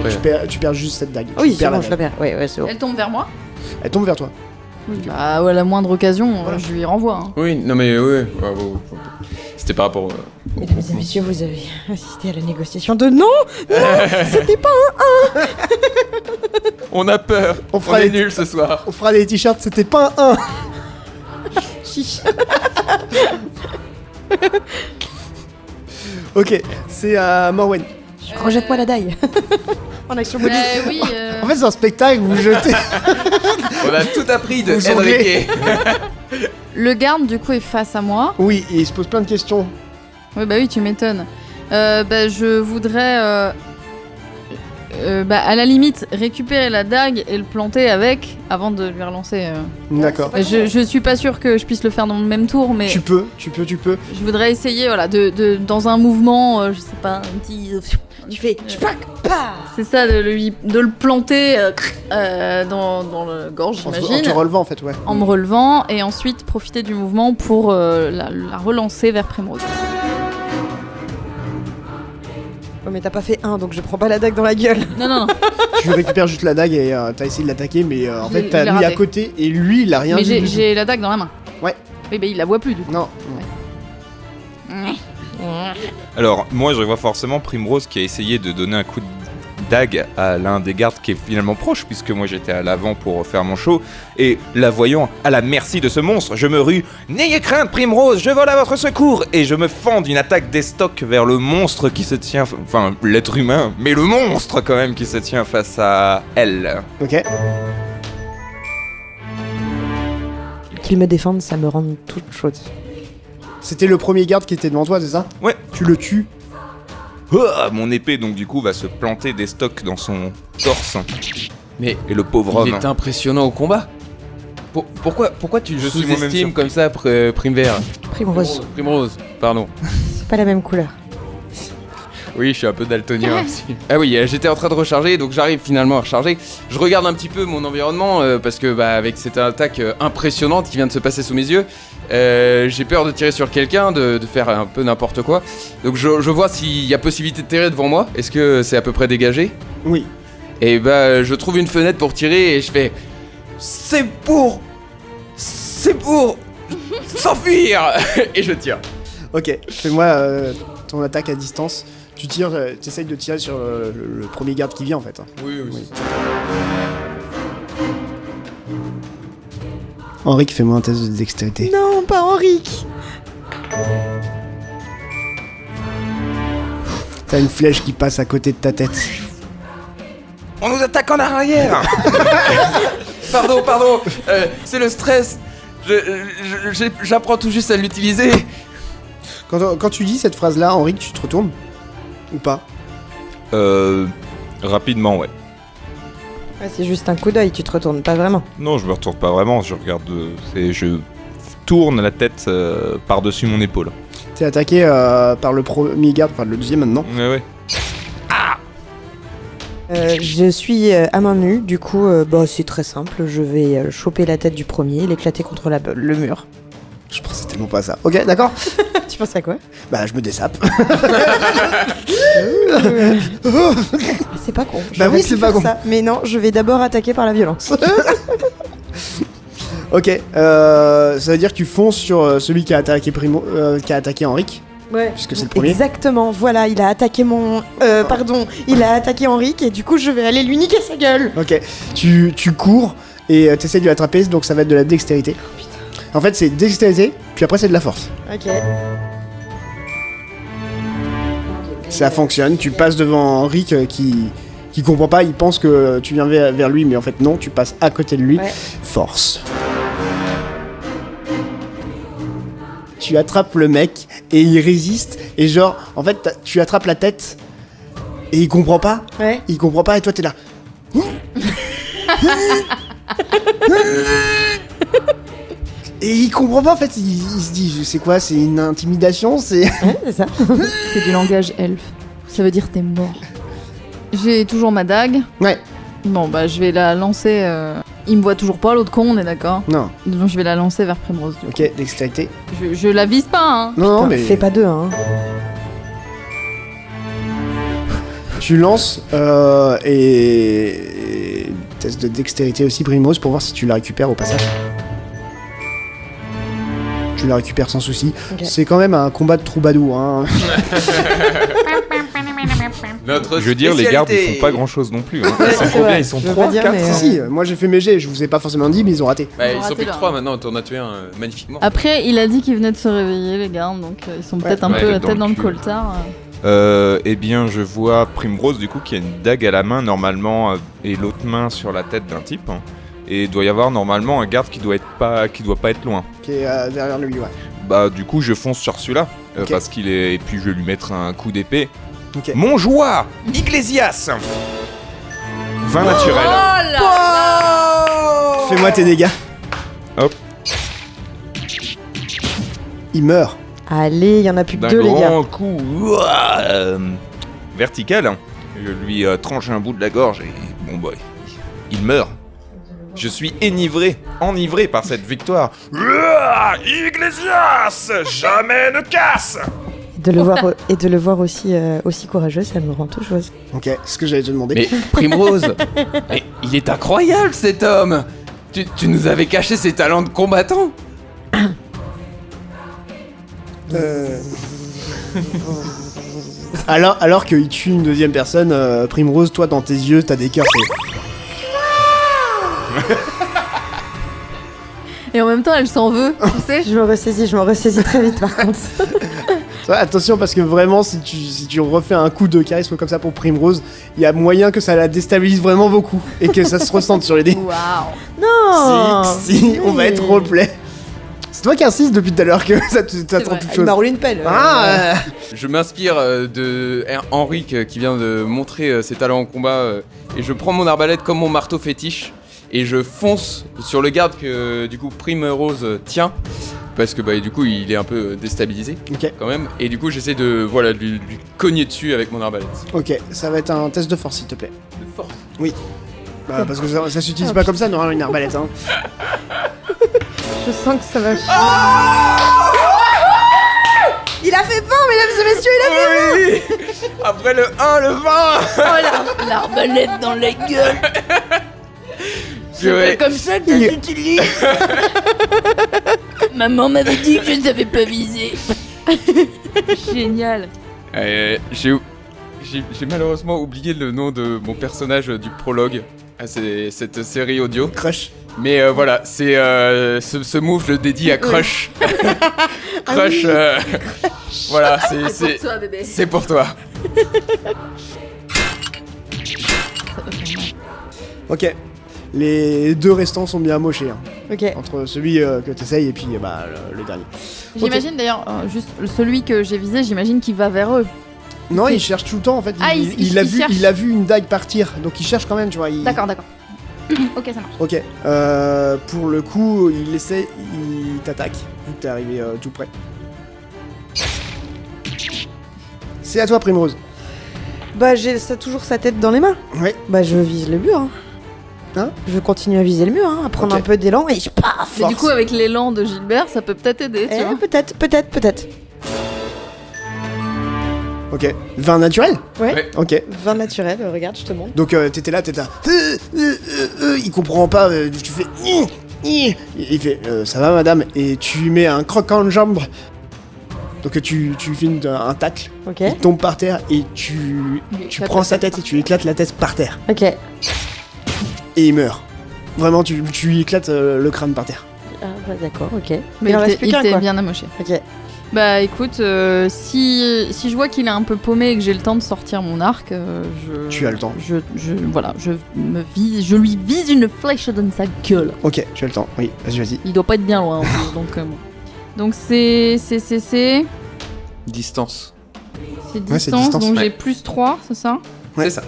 Après. tu perds juste cette dague. Oui, Tu c'est perds bon, la je la dague. perds. Ouais, c'est bon. Elle tombe vers moi. Elle tombe vers toi. Bah, ouais, à la moindre occasion, Voilà. je lui renvoie. Hein. Oui, non mais oui. C'était par rapport. Mesdames et messieurs, vous avez assisté à la négociation de non. C'était pas On a peur. On fera On est les- nuls ce soir. On fera des t-shirts, c'était pas un 1. chiche. Ok, c'est à Morwen. Rejette-moi la dague. En action bonus. Oui, En fait, c'est un spectacle, vous jetez. On a tout appris de Vous jonglez. Enrique. le garde, du coup, est face à moi. Oui, et il se pose plein de questions. Oui, bah oui, tu m'étonnes. Je voudrais, à la limite, récupérer la dague et le planter avec avant de lui relancer. D'accord. Je suis pas sûre que je puisse le faire dans le même tour, mais Tu peux. je voudrais essayer, voilà, dans un mouvement, je sais pas, un petit. Tu fais. C'est ça, de le planter dans le gorge, En j'imagine. te relevant, en fait, ouais. En me relevant et ensuite profiter du mouvement pour la relancer vers Primrose. Oh, mais t'as pas fait 1, donc je prends pas la dague dans la gueule. Non. Tu récupères juste la dague et t'as essayé de l'attaquer, mais en Je fait, l'ai- t'as je l'ai mis à raté. côté et lui, il a rien Mais vu. du tout. j'ai la dague dans la main. Ouais. Oui, bah il la voit plus du coup. Non. Alors, moi, je vois forcément Primrose qui a essayé de donner un coup de dague à l'un des gardes qui est finalement proche, puisque moi j'étais à l'avant pour faire mon show, et la voyant à la merci de ce monstre, je me rue « N'ayez crainte, Primrose, je vole à votre secours !» et je me fends d'une attaque d'estoc vers le monstre qui se tient, enfin l'être humain, mais le monstre quand même qui se tient face à elle. Ok. Qu'il me défende, ça me rend toute chaude. C'était le premier garde qui était devant toi, c'est ça? Ouais. Tu le tues. Mon épée donc du coup va se planter d'estoc dans son torse, Mais et le pauvre il homme... est impressionnant au combat. Pourquoi tu Je suis moi-même sous-estimes surpris. comme ça Primevère Primrose, Primrose, pardon. c'est pas la même couleur. Oui, je suis un peu daltonien aussi. Ah oui, j'étais en train de recharger, donc j'arrive finalement à recharger. Je regarde un petit peu mon environnement parce que avec cette attaque impressionnante qui vient de se passer sous mes yeux, j'ai peur de tirer sur quelqu'un, de faire un peu n'importe quoi. Donc je vois s'il y a possibilité de tirer devant moi. Est-ce que c'est à peu près dégagé? Oui. Et je trouve une fenêtre pour tirer et je fais c'est pour s'enfuir et je tire. Ok. Fais-moi ton attaque à distance. Tu tires, t'essayes de tirer sur le premier garde qui vient, en fait. Oui. Henrik, fais-moi un test de dextérité. Non, pas Henrik. T'as une flèche qui passe à côté de ta tête. On nous attaque en arrière. Pardon, c'est le stress. J'apprends tout juste à l'utiliser. Quand tu dis cette phrase-là, Henrik, tu te retournes? Ou pas? Rapidement, ouais. Ouais, c'est juste un coup d'œil, tu te retournes pas vraiment. Non, je me retourne pas vraiment, je regarde... je tourne la tête par-dessus mon épaule. T'es attaqué par le premier garde, enfin le deuxième maintenant. Ouais. Je suis à main nue, du coup, c'est très simple. Je vais choper la tête du premier, l'éclater contre le mur. Je pensais tellement pas à ça. Ok, d'accord. Tu penses à quoi? Bah, je me dessape. C'est pas con. Bah oui, J'aurais pu c'est pas faire con. ça. Mais non, je vais d'abord attaquer par la violence. Ok, ça veut dire que tu fonces sur celui qui a attaqué qui a attaqué Henrik. Ouais. Puisque c'est le premier. Exactement, voilà, il a attaqué il a attaqué Henrik et du coup je vais aller lui niquer sa gueule. Ok, tu cours et t'essayes de l'attraper, donc ça va être de la dextérité. En fait, c'est dextérité, puis après, c'est de la force. Ok. Ça fonctionne, tu passes devant Rick qui comprend pas, il pense que tu viens vers lui, mais en fait non, tu passes à côté de lui. Ouais. Force. Tu attrapes le mec et il résiste et genre, en fait, tu attrapes la tête et il comprend pas. Ouais. Il comprend pas et toi t'es là. Et il comprend pas en fait, il se dit, c'est quoi, c'est une intimidation, c'est... Ouais, c'est ça. C'est du langage elfe. Ça veut dire t'es mort. J'ai toujours ma dague. Ouais, Bon, bah, je vais la lancer. Il me voit toujours pas, l'autre con, on est d'accord. non, Donc, je vais la lancer vers Primrose. Du coup. ok, dextérité. Je la vise pas, hein. Non, mais... Fais pas deux, hein. Tu lances et test de dextérité aussi, Primrose, pour voir si tu la récupères au passage. Tu la récupères sans souci. Ok. C'est quand même un combat de troubadour, hein. Notre Je veux dire, les gardes ils spécialité. font pas grand chose non plus. Hein. Ouais, Ils sont c'est combien vrai, Ils sont je veux 3, pas dire, 4 mais, Si, moi j'ai fait mes jets, je vous ai pas forcément dit, mais ils ont raté. Bah, Ils ont ils sont raté plus que là. 3 maintenant, t'en as tué un magnifiquement. Après, il a dit qu'il venait de se réveiller, les gardes, donc ils sont peut-être un Ouais, peu la dans tête le dans le cul. coltard. Eh bien, je vois Primrose du coup qui a une dague à la main normalement et l'autre main sur la tête d'un type. Hein. Et il doit y avoir normalement un garde qui doit pas être loin. Qui est derrière lui, ouais. Bah du coup je fonce sur celui-là Ok. parce qu'il est et puis je vais lui mettre un coup d'épée. Ok. Mon joie, Iglesias. 20 naturel. Fais-moi tes dégâts. Hop. Il meurt. Allez, il y en a plus que D'un deux, les gars. grand coup vertical. Je lui tranche un bout de la gorge et bon boy, il meurt. Je suis enivré par cette victoire. Iglesias, jamais ne casse. De le voir aussi courageux, ça me rend tout chose. Ok, c'est ce que j'allais te demander. Mais Primrose, mais il est incroyable cet homme. Tu nous avais caché ses talents de combattant. Alors qu'il tue une deuxième personne, Primrose, toi dans tes yeux, t'as des cœurs. Et en même temps, elle s'en veut, tu sais. Je me ressaisis très vite par contre. Ouais, attention parce que vraiment, si tu refais un coup de charisme comme ça pour Primrose, il y a moyen que ça la déstabilise vraiment beaucoup et que ça se ressente sur les dés. Waouh. Non. Si, on va être roleplay. C'est toi qui insistes depuis tout à l'heure que ça te vrai. toute Il chose. m'a roulé une pelle. Je m'inspire de Henrik qui vient de montrer ses talents en combat et je prends mon arbalète comme mon marteau fétiche et je fonce sur le garde que du coup Primrose tient parce que bah, du coup il est un peu déstabilisé Ok, quand même et du coup j'essaie de lui cogner dessus avec mon arbalète. ok, ça va être un test de force s'il te plaît. De force. Bah, parce que ça s'utilise pas comme ça, normalement une arbalète. Hein. Je sens que ça va. Il a fait 20, mesdames et messieurs, il a fait. Oui. Après le 1, le 20. Oh l'arbalète dans la gueule. Purée. C'est pas comme ça que ça s'utilise. Maman m'avait dit que je ne savais pas viser. Génial. J'ai malheureusement oublié le nom de mon personnage du prologue à cette série audio. Crush. Mais voilà, c'est ce move, je le dédie à Crush. Crush, voilà, C'est pour toi, bébé. c'est pour toi. Ok. Les deux restants sont bien amochés, hein, Ok. entre celui que t'essayes et puis bah, le dernier. J'imagine d'ailleurs, juste celui que j'ai visé, j'imagine qu'il va vers eux. Non, C'est- il cherche tout le temps en fait. Ah, il cherche. Il a vu une dague partir, donc il cherche quand même, tu vois. D'accord. Ok, ça marche. Ok. Pour le coup, il t'attaque. T'es arrivé tout près. C'est à toi, Primrose. Bah, j'ai toujours sa tête dans les mains. Ouais. Bah, je vise le mur. Hein Je continue à viser le mur, à prendre Ok. un peu d'élan et je paf. Mais du coup, avec l'élan de Gilbert, ça peut peut-être aider, tu vois. Peut-être. Ok. 20 naturel. Ouais. Ok. 20 naturel, regarde, je te montre. Donc t'étais là. Il comprend pas. Tu fais. Il fait. Ça va, madame. Et tu lui mets un croc en jambe. Donc tu fais un tacle. Ok. Il tombe par terre et tu prends sa tête et tu éclates la tête par terre. Ok. Et il meurt. Vraiment, tu lui éclates le crâne par terre. Ah, d'accord, ok. Mais il en il reste plus qu'un, t'est quoi. bien amoché. Ok. Bah écoute, si je vois qu'il est un peu paumé et que j'ai le temps de sortir mon arc, Tu as le temps. Voilà, je lui vise une flèche dans sa gueule. Ok, tu as le temps. Oui, vas-y. Il doit pas être bien loin en plus, donc bon. Donc c'est Distance. Ouais, c'est distance, distance. donc Ouais. j'ai plus 3, c'est ça? Ouais. C'est ça.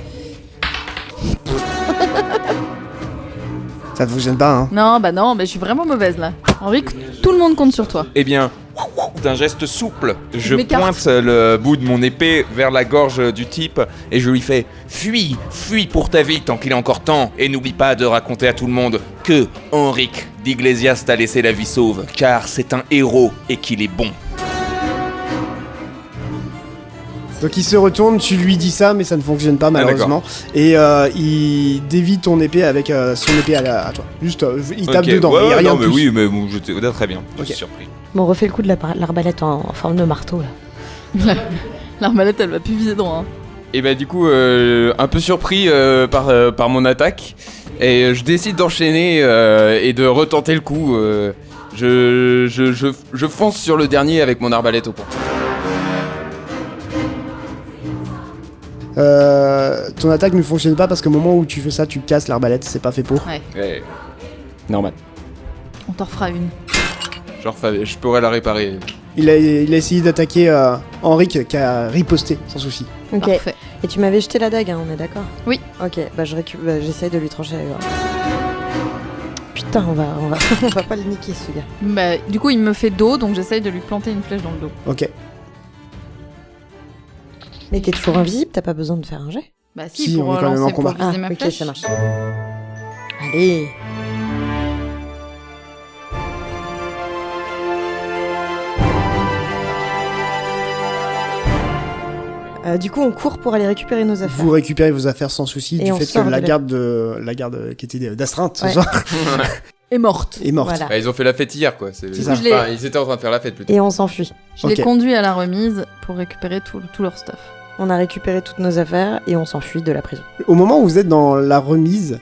Ça ne fonctionne pas, hein. Non, mais je suis vraiment mauvaise là. Henri, tout le monde compte sur toi. Eh bien, d'un geste souple, je m'écarte. pointe le bout de mon épée vers la gorge du type et je lui fais « Fuis, fuis pour ta vie tant qu'il est encore temps et n'oublie pas de raconter à tout le monde que Henrique d'Iglesias t'a laissé la vie sauve car c'est un héros et qu'il est bon. » Donc il se retourne, tu lui dis ça, mais ça ne fonctionne pas malheureusement. Et il dévie ton épée avec son épée à toi. Juste, il tape Ok, dedans, ouais, il y a ouais, rien non, de mais plus. oui, mais bon, très bien, je Ok. suis surpris. Bon, on refait le coup de l'arbalète en forme de marteau, là. L'arbalète, elle va plus viser droit. Hein. Et bah du coup, un peu surpris par mon attaque, et je décide d'enchaîner et de retenter le coup. Je fonce sur le dernier avec mon arbalète au poing. Ton attaque ne fonctionne pas parce qu'au moment où tu fais ça, tu casses l'arbalète, c'est pas fait pour. Ouais. Normal. On t'en refera une. Genre, je pourrais la réparer. Il a essayé d'attaquer Henrik qui a riposté sans souci. Ok. Parfait. Et tu m'avais jeté la dague, hein, on est d'accord? Oui. Ok, bah j'essaye de lui trancher la gorge. Putain, on va pas le niquer, ce gars. Bah, du coup, il me fait dos, donc j'essaye de lui planter une flèche dans le dos. Ok. Mais t'es toujours invisible, t'as pas besoin de faire un jet? Bah Si, on est quand même en lancer, combat. pour viser ma ok, flèche. ça marche. Allez. Du coup, on court pour aller récupérer nos affaires. Vous récupérez vos affaires sans souci Et du on fait que sort de la là. garde qui était d'astreinte ce Ouais. soir Est morte. est morte. Voilà. Bah, ils ont fait la fête hier, quoi. C'est ça. Enfin, ils étaient en train de faire la fête plutôt. Et on s'enfuit. Je Ok. l'ai conduit à la remise pour récupérer tout leur stuff. On a récupéré toutes nos affaires et on s'enfuit de la prison. Au moment où vous êtes dans la remise,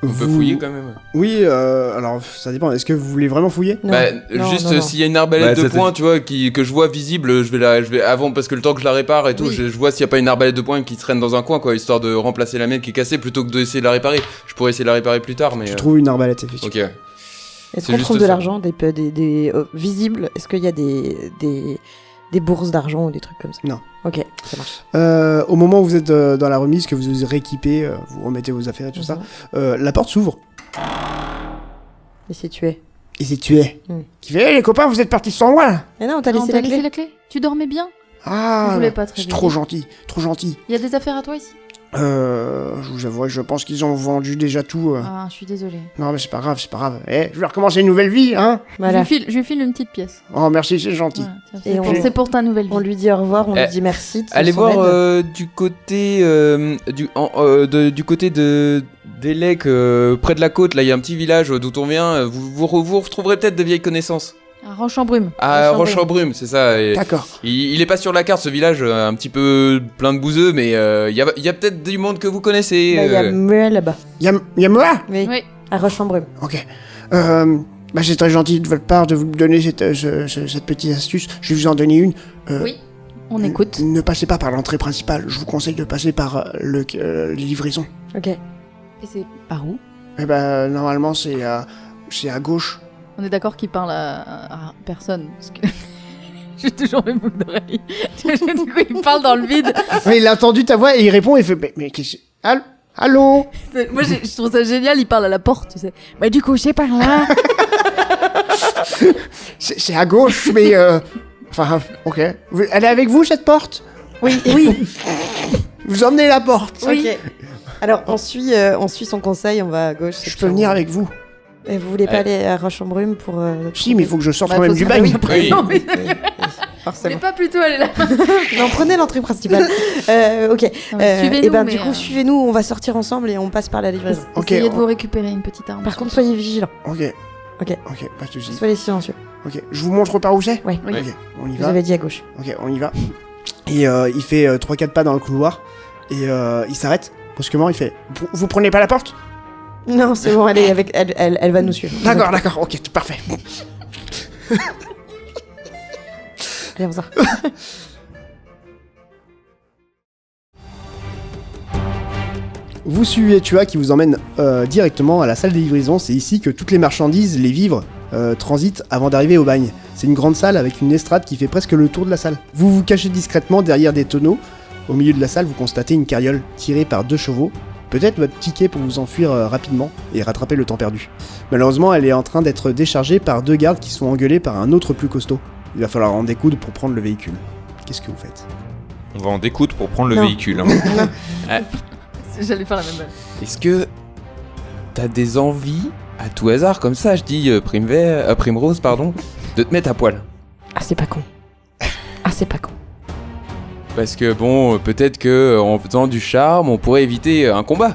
On peut fouiller quand même. Oui, alors ça dépend. Est-ce que vous voulez vraiment fouiller? Non. Bah, Non, juste non, non. s'il y a une arbalète Ouais, de ça, poing, tu vois, que je vois visible, je vais avant parce que le temps que je la répare et tout, Oui. je vois s'il y a pas une arbalète de poing qui traîne dans un coin, quoi, histoire de remplacer la mienne qui est cassée plutôt que d'essayer de la réparer. Je pourrais essayer de la réparer plus tard, mais. Tu trouves une arbalète, effectivement. Ok. Est-ce C'est qu'on juste trouve de ça. l'argent, des visibles? Est-ce qu'il y a des bourses d'argent ou des trucs comme ça? Non. Ok, ça marche. Au moment où vous êtes dans la remise, que vous rééquipez, vous remettez vos affaires et tout ça, la porte s'ouvre. Et c'est tué. Et c'est tué. Qui fait, les copains, vous êtes partis sans moi là. Mais non, t'as Non, laissé t'as la clé. la clé. Tu dormais bien? Ah, Je voulais pas te c'est réveiller. trop gentil, trop gentil. Il y a des affaires à toi ici? Je vous avoue, je pense qu'ils ont vendu déjà tout. Ah, je suis désolée. Non, mais c'est pas grave, c'est pas grave. Eh, je vais recommencer une nouvelle vie, hein. Voilà. Je lui file une petite pièce. Oh, merci, c'est gentil. Voilà, Et tiens, c'est pour ta nouvelle vie. On lui dit au revoir, on Eh, lui dit merci. de Allez son voir aide. du côté du côté de d'Elec, près de la côte, là il y a un petit village d'où on vient. Vous retrouverez peut-être de vieilles connaissances. À Roche-en-Brume. À Roche-en-Brume, c'est ça. Et D'accord. il est pas sur la carte ce village, un petit peu plein de bouseux, mais il y a peut-être du monde que vous connaissez. Bah, il y a Muel là-bas. Y'a moi? Oui. Oui. À Roche-en-Brume. Ok. Bah, c'est très gentil de votre part de vous donner cette petite astuce. Je vais vous en donner une. Oui. On écoute. Ne passez pas par l'entrée principale. Je vous conseille de passer par les livraisons. Ok. Et c'est par où? Eh ben, normalement, c'est à gauche. On est d'accord qu'il parle à personne. Parce que j'ai toujours mes boucles d'oreilles. Du coup, il parle dans le vide. Ouais, il a entendu ta voix et il répond et il fait mais qu'est-ce que c'est? Allô? Moi, je trouve ça génial. Il parle à la porte, tu sais. Bah, du coup, c'est par là. C'est à gauche, mais enfin, ok. Elle est avec vous cette porte? Oui, oui. Vous emmenez la porte. Ok. Alors, on suit son conseil, on va à gauche. Je peux venir avec vous. Et vous voulez pas aller à Roche-en-Brume pour... Si, mais il faut que je sorte Bah, quand même faut du se bagne. réveiller après. Oui. Non, mais vous Forcément. voulez pas plutôt aller là? Non, prenez l'entrée principale. Ok. Non, mais suivez-nous, et ben mais, du coup, suivez-nous, on va sortir ensemble et on passe par la livraison. Ok, Essayez de vous récupérer une petite arme. Par contre, soyez vigilants. Ok. Ok. Ok, pas de soucis. Soyez silencieux. Ok, je vous montre par où c'est? Oui. Oui. Ok, on y Vous va. avez dit à gauche. Ok, on y va. Et il fait 3-4 pas dans le couloir. Et il s'arrête brusquement, il fait vous prenez pas la porte? Non, c'est bon, elle va nous suivre. D'accord, ok, parfait. Allez, on va. Vous suivez Tua qui vous emmène directement à la salle des livraisons. C'est ici que toutes les marchandises, les vivres, transitent avant d'arriver au bagne. C'est une grande salle avec une estrade qui fait presque le tour de la salle. Vous vous cachez discrètement derrière des tonneaux. Au milieu de la salle, vous constatez une carriole tirée par 2 chevaux. Peut-être votre ticket pour vous enfuir rapidement et rattraper le temps perdu. Malheureusement, elle est en train d'être déchargée par 2 gardes qui sont engueulés par un autre plus costaud. Il va falloir en découdre pour prendre le véhicule. Qu'est-ce que vous faites ? On va en découdre pour prendre le Non. véhicule. Hein. J'allais faire la même. Est-ce que t'as des envies, à tout hasard, comme ça, je dis Primrose, pardon, de te mettre à poil? Ah, c'est pas con. Parce que bon, peut-être que en faisant du charme, on pourrait éviter un combat.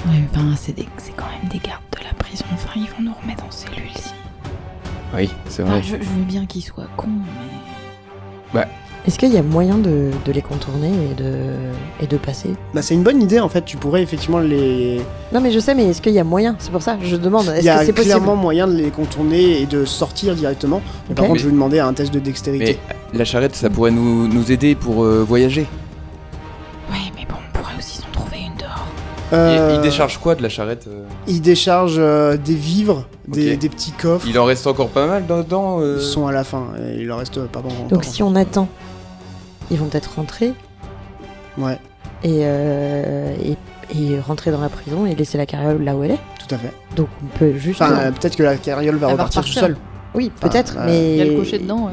Ouais, enfin, c'est quand même des gardes de la prison. Enfin, ils vont nous remettre en cellule ici. Oui, c'est Enfin, vrai. je veux bien qu'ils soient cons, mais... Est-ce qu'il y a moyen de les contourner et de passer ? Bah c'est une bonne idée en fait, tu pourrais effectivement les... Non, mais je sais, mais est-ce qu'il y a moyen ? C'est pour ça, je demande. Il Est-ce y a que c'est possible ? clairement moyen de les contourner et de sortir directement. Mais par Ok. contre, je vais vous demander un test de dextérité. Mais la charrette, ça pourrait nous aider pour voyager. Ouais, mais bon, on pourrait aussi s'en trouver une dehors. Il décharge quoi de la charrette Il décharge des vivres, des Ok. petits coffres. Il en reste encore pas mal dedans Ils sont à la fin, et il en reste pas bon. Donc si on attend, ils vont peut-être rentrer Ouais, et rentrer dans la prison et laisser la carriole là où elle est. tout à fait. Donc on peut juste... Enfin, peut-être que la carriole va Elle va repartir tout repartir. seul. oui, peut-être, bah, mais... Il y a le cocher dedans, ouais.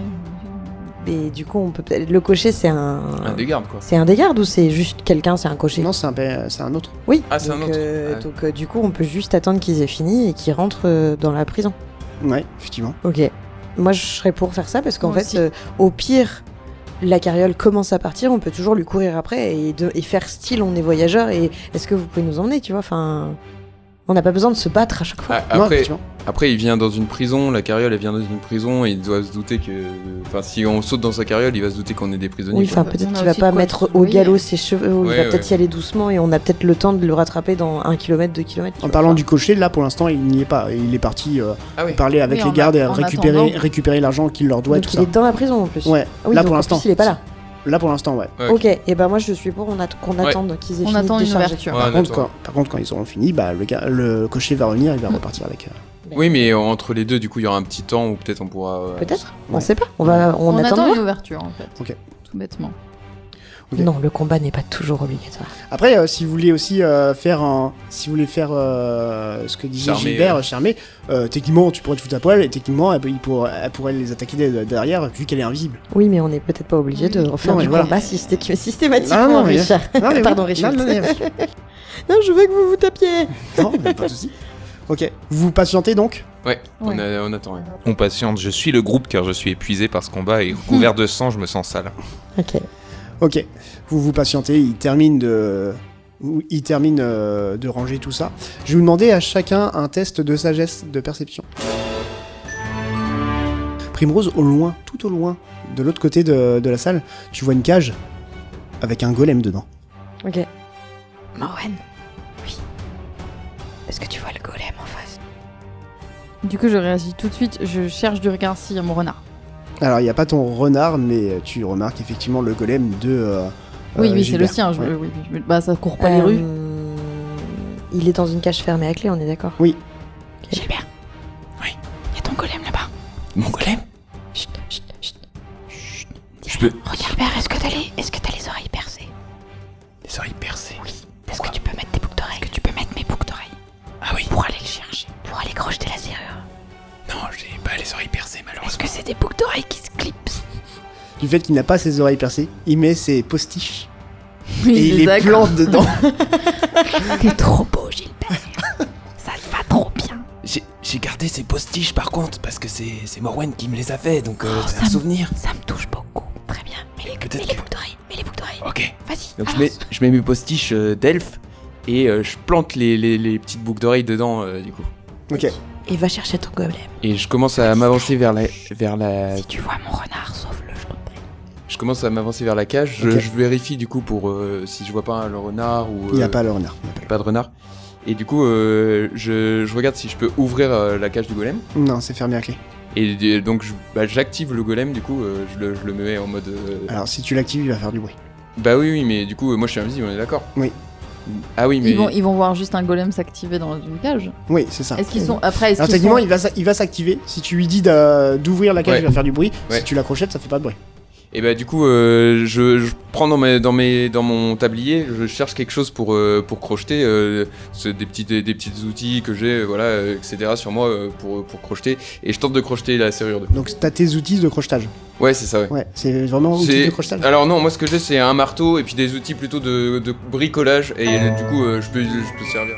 Mais du coup, on peut peut-être... Le cocher, c'est un... un des gardes, quoi. C'est un des gardes ou c'est juste quelqu'un, c'est un cocher ? Non, c'est un autre. Oui. Ah, c'est un Donc, autre. Ouais. donc du coup, on peut juste attendre qu'ils aient fini et qu'ils rentrent dans la prison. Ouais, effectivement. Ok. Moi, je serais pour faire ça parce qu'en Moi fait, aussi. au pire, la carriole commence à partir, on peut toujours lui courir après et faire style, on est voyageurs et est-ce que vous pouvez nous emmener, tu vois ? Enfin, on n'a pas besoin de se battre à chaque fois. Ah, Non, après, effectivement. après, il vient dans une prison, la carriole, elle vient dans une prison, et il doit se douter que... Enfin, si on saute dans sa carriole, il va se douter qu'on est des prisonniers. Oui, quoi. enfin, peut-être On a qu'il va aussi pas de quoi mettre au surveiller. galop ses cheveux, il Ouais, va peut-être ouais. y aller doucement et on a peut-être le temps de le rattraper dans 1 km, 2 km. En parlant du cocher, là pour l'instant, il n'y est pas. Il est parti Ah oui. parler avec Oui, les en gardes et en récupérer attendant. récupérer l'argent qu'il leur doit et Donc tout il ça. est dans la prison en plus. Ouais, Ah oui, là donc pour en l'instant. plus, il est pas là. Là pour l'instant, ouais. Ouais, Ok, et ben moi je suis pour qu'on Ouais. attende qu'ils aient On fini attend de une décharger. ouverture. Ouais, Par contre, quand ils auront fini, bah, le cocher va revenir, il va repartir avec. Oui, mais entre les deux, du coup, il y aura un petit temps où peut-être on pourra... Peut-être, on Ouais. sait pas. On attend de attend voir. une ouverture, en fait. Ok. Tout bêtement. Ok. Non, le combat n'est pas toujours obligatoire. Après, si vous voulez aussi si vous voulez faire ce que disait Charmer, Gilbert, charmer, techniquement tu pourrais te foutre à poil et techniquement elle pourrait les attaquer derrière vu qu'elle est invisible. Oui, mais on n'est peut-être pas obligé de refaire Non, du mais voilà. combat systématiquement, Non, mais- Richard. Non, mais Pardon, oui. Richard. Non, non, Non, je veux que vous vous tapiez. non, mais pas de soucis. Ok, vous patientez donc. Ouais, Ouais. on attend. Ouais. On patiente, je suis le groupe car je suis épuisé par ce combat et couvert de sang, je me sens sale. Ok. Ok, vous patientez, il termine de ranger tout ça. Je vais vous demander à chacun un test de sagesse de perception. Primrose, au loin, tout au loin, de l'autre côté de la salle, tu vois une cage avec un golem dedans. Ok. Morwen. Oui. Est-ce que tu vois le golem en face? Du coup, je réagis tout de suite. Je cherche du regard si mon renard. Alors, il n'y a pas ton renard, mais tu remarques effectivement le golem de. Oui, c'est le Gilbert. sien. Ouais. Bah, ça court pas les rues. Il est dans une cage fermée à clé, on est d'accord? Oui. Gilbert. Oui. Il y a ton golem là-bas. Mon golem Chut, chut, chut. Chut. Je peux... Regarde, Gilbert, est-ce que t'as les oreilles percées? Les oreilles percées. Oui. Est-ce que tu peux mettre tes boucles d'oreilles? Est-ce que tu peux mettre mes boucles d'oreilles? Ah oui. Pour aller le chercher. Pour aller crocheter la serrure. Non, j'ai pas les oreilles percées, Est-ce malheureusement. que c'est des boucles d'oreilles qui se clipsent? Du fait qu'il n'a pas ses oreilles percées, il met ses postiches Oui, et il les les actes. plante dedans. T'es trop beau, Gilbert. Ça te va trop bien. J'ai gardé ces postiches, par contre, parce que c'est Morwen qui me les a fait, donc c'est ça un me- souvenir. Ça me touche beaucoup. Très bien. Mets les Peut-être que- boucles d'oreilles. Mets les boucles d'oreilles. Ok. Vas-y. Donc avance. je mets mes postiches d'elfe, et je plante les petites boucles d'oreilles dedans, du coup. Ok. Et va chercher ton golem. Et je commence à m'avancer vers la... Si tu vois mon renard, sauve-le, je t'en prie. Je commence à m'avancer vers la cage, Ok. je vérifie du coup pour si je vois pas le renard ou... Il n'y a pas le renard. Il y a pas le- pas de renard. Et du coup, je regarde si je peux ouvrir la cage du golem. Non, c'est fermé à clé. Et donc, j'active le golem, du coup, je le mets en mode... Alors, si tu l'actives, il va faire du bruit. Bah oui, mais du coup, moi je suis invisible, on est d'accord? Oui. Ah oui, mais... Ils vont voir juste un golem s'activer dans une cage. Oui, c'est ça. Est-ce qu'ils sont... Après, est-ce Alors, qu'ils techniquement, sont... il va s'activer. Si tu lui dis d'ouvrir la cage, Ouais. il va faire du bruit. Ouais. Si tu la crochettes, ça fait pas de bruit. Et bah du coup, je prends dans mon tablier, je cherche quelque chose pour crocheter, des petits outils que j'ai, voilà, etc. sur moi pour crocheter, et je tente de crocheter la serrure. Donc t'as tes outils de crochetage. Ouais, c'est ça, ouais. Ouais, c'est vraiment outils de crochetage. Alors non, moi ce que j'ai c'est un marteau et puis des outils plutôt de bricolage, et du coup je peux servir.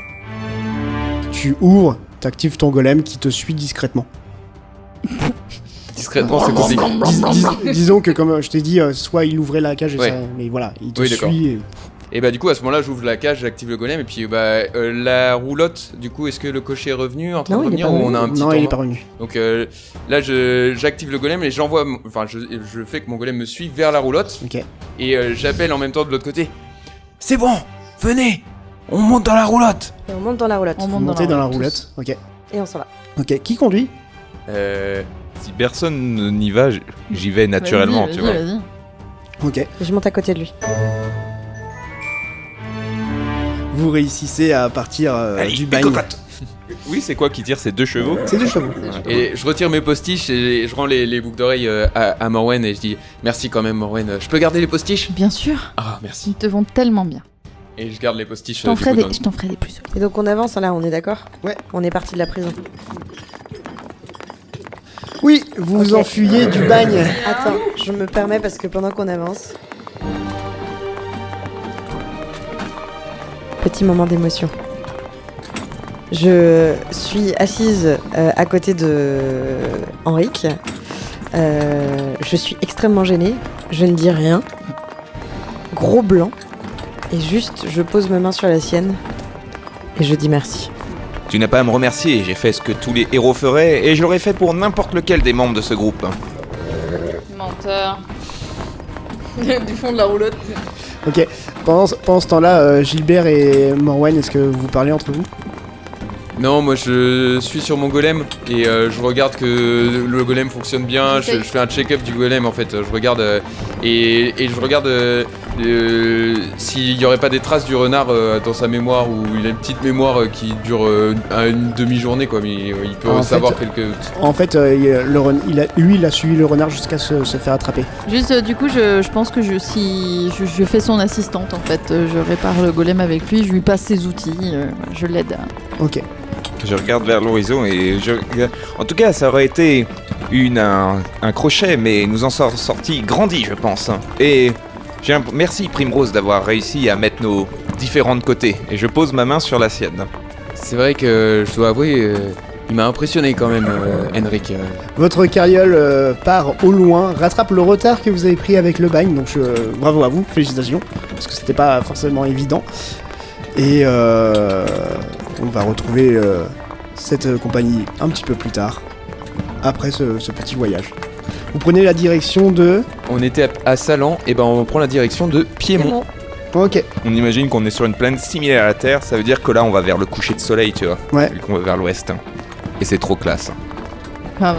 Tu ouvres, t'actives ton golem qui te suit discrètement. Discrètement, c'est compliqué. Disons que comme je t'ai dit, soit il ouvrait la cage, et Ouais. ça, mais voilà, il te Oui, d'accord. suit. Et bah du coup à ce moment-là j'ouvre la cage, j'active le golem, et puis la roulotte, du coup est-ce que le cocher est revenu, en train de Non, il est revenir, pas ou on a un revenu. petit Non, il est tournoi pas revenu. Donc là j'active le golem et j'envoie, je fais que mon golem me suive vers la roulotte, Ok. et j'appelle en même temps de l'autre côté. C'est bon, venez, on monte dans la roulotte. Et on monte dans la roulotte. On monte Montez dans la tous. roulotte. Ok. Et on s'en va. Ok. Qui conduit? Si personne n'y va, j'y vais naturellement, Vas-y, tu vois. vas-y. Ok. Je monte à côté de lui. Vous réussissez à partir Allez, du les bagne. cocottes. Oui, c'est quoi qui tire ces 2 chevaux? C'est 2 chevaux. Et je retire mes postiches et je rends les boucles d'oreilles à Morwen, et je dis merci quand même Morwen, je peux garder les postiches? Bien sûr, Ah merci. ils te vont tellement bien. Et je garde les postiches. Je t'en du ferai coup, des, dans- je t'en ferai des plus. Et donc on avance là, on est d'accord? Ouais. On est parti de la prison. Oui, vous vous Ok. enfuyez du bagne. Attends, je me permets parce que pendant qu'on avance... Petit moment d'émotion. Je suis assise à côté de Henrik. Je suis extrêmement gênée. Je ne dis rien. Gros blanc. Et juste, je pose ma main sur la sienne. Et je dis merci. Tu n'as pas à me remercier, j'ai fait ce que tous les héros feraient, et je l'aurais fait pour n'importe lequel des membres de ce groupe. Menteur. Du fond de la roulotte. Ok. Pendant ce temps-là, Gilbert et Morwen, est-ce que vous parlez entre vous? Non, moi je suis sur mon golem et je regarde que le golem fonctionne bien, je fais un check-up du golem en fait, je regarde et je regarde s'il n'y aurait pas des traces du renard dans sa mémoire, ou il a une petite mémoire qui dure une demi-journée quoi, mais il peut En savoir fait, quelques... En fait, il a suivi le renard jusqu'à se faire attraper. Juste, du coup, je pense que je fais son assistante en fait. Je répare le golem avec lui, je lui passe ses outils, je l'aide. Ok. Je regarde vers l'horizon et en tout cas, ça aurait été un crochet, mais nous en sommes sortis grandis, je pense. Et merci Primrose d'avoir réussi à mettre nos différents de côté. Et je pose ma main sur la sienne. C'est vrai que je dois avouer, il m'a impressionné quand même, Henrik. Votre carriole part au loin, rattrape le retard que vous avez pris avec le bagne, donc bravo à vous, félicitations, parce que c'était pas forcément évident. Et on va retrouver cette compagnie un petit peu plus tard, après ce petit voyage. Vous prenez la direction de... On était à Salan, et ben on prend la direction de Piémont. Ok. On imagine qu'on est sur une planète similaire à la Terre, ça veut dire que là, on va vers le coucher de soleil, tu vois. Ouais. Vu qu'on va vers l'ouest. Et c'est trop classe. Grave.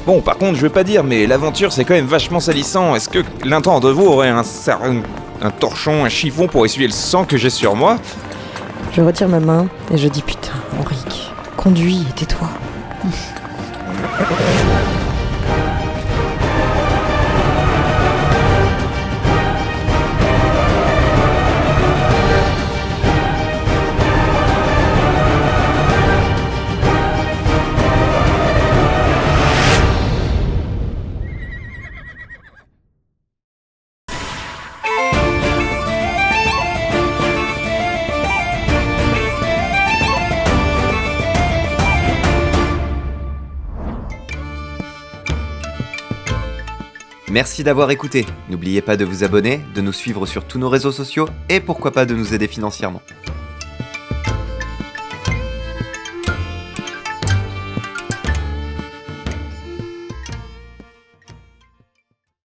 Bon, par contre, je veux pas dire, mais l'aventure, c'est quand même vachement salissant. Est-ce que l'un d'entre vous aurait un torchon, un chiffon pour essuyer le sang que j'ai sur moi? Je retire ma main et je dis putain, Henrik, conduis et tais-toi. Merci d'avoir écouté. N'oubliez pas de vous abonner, de nous suivre sur tous nos réseaux sociaux et pourquoi pas de nous aider financièrement.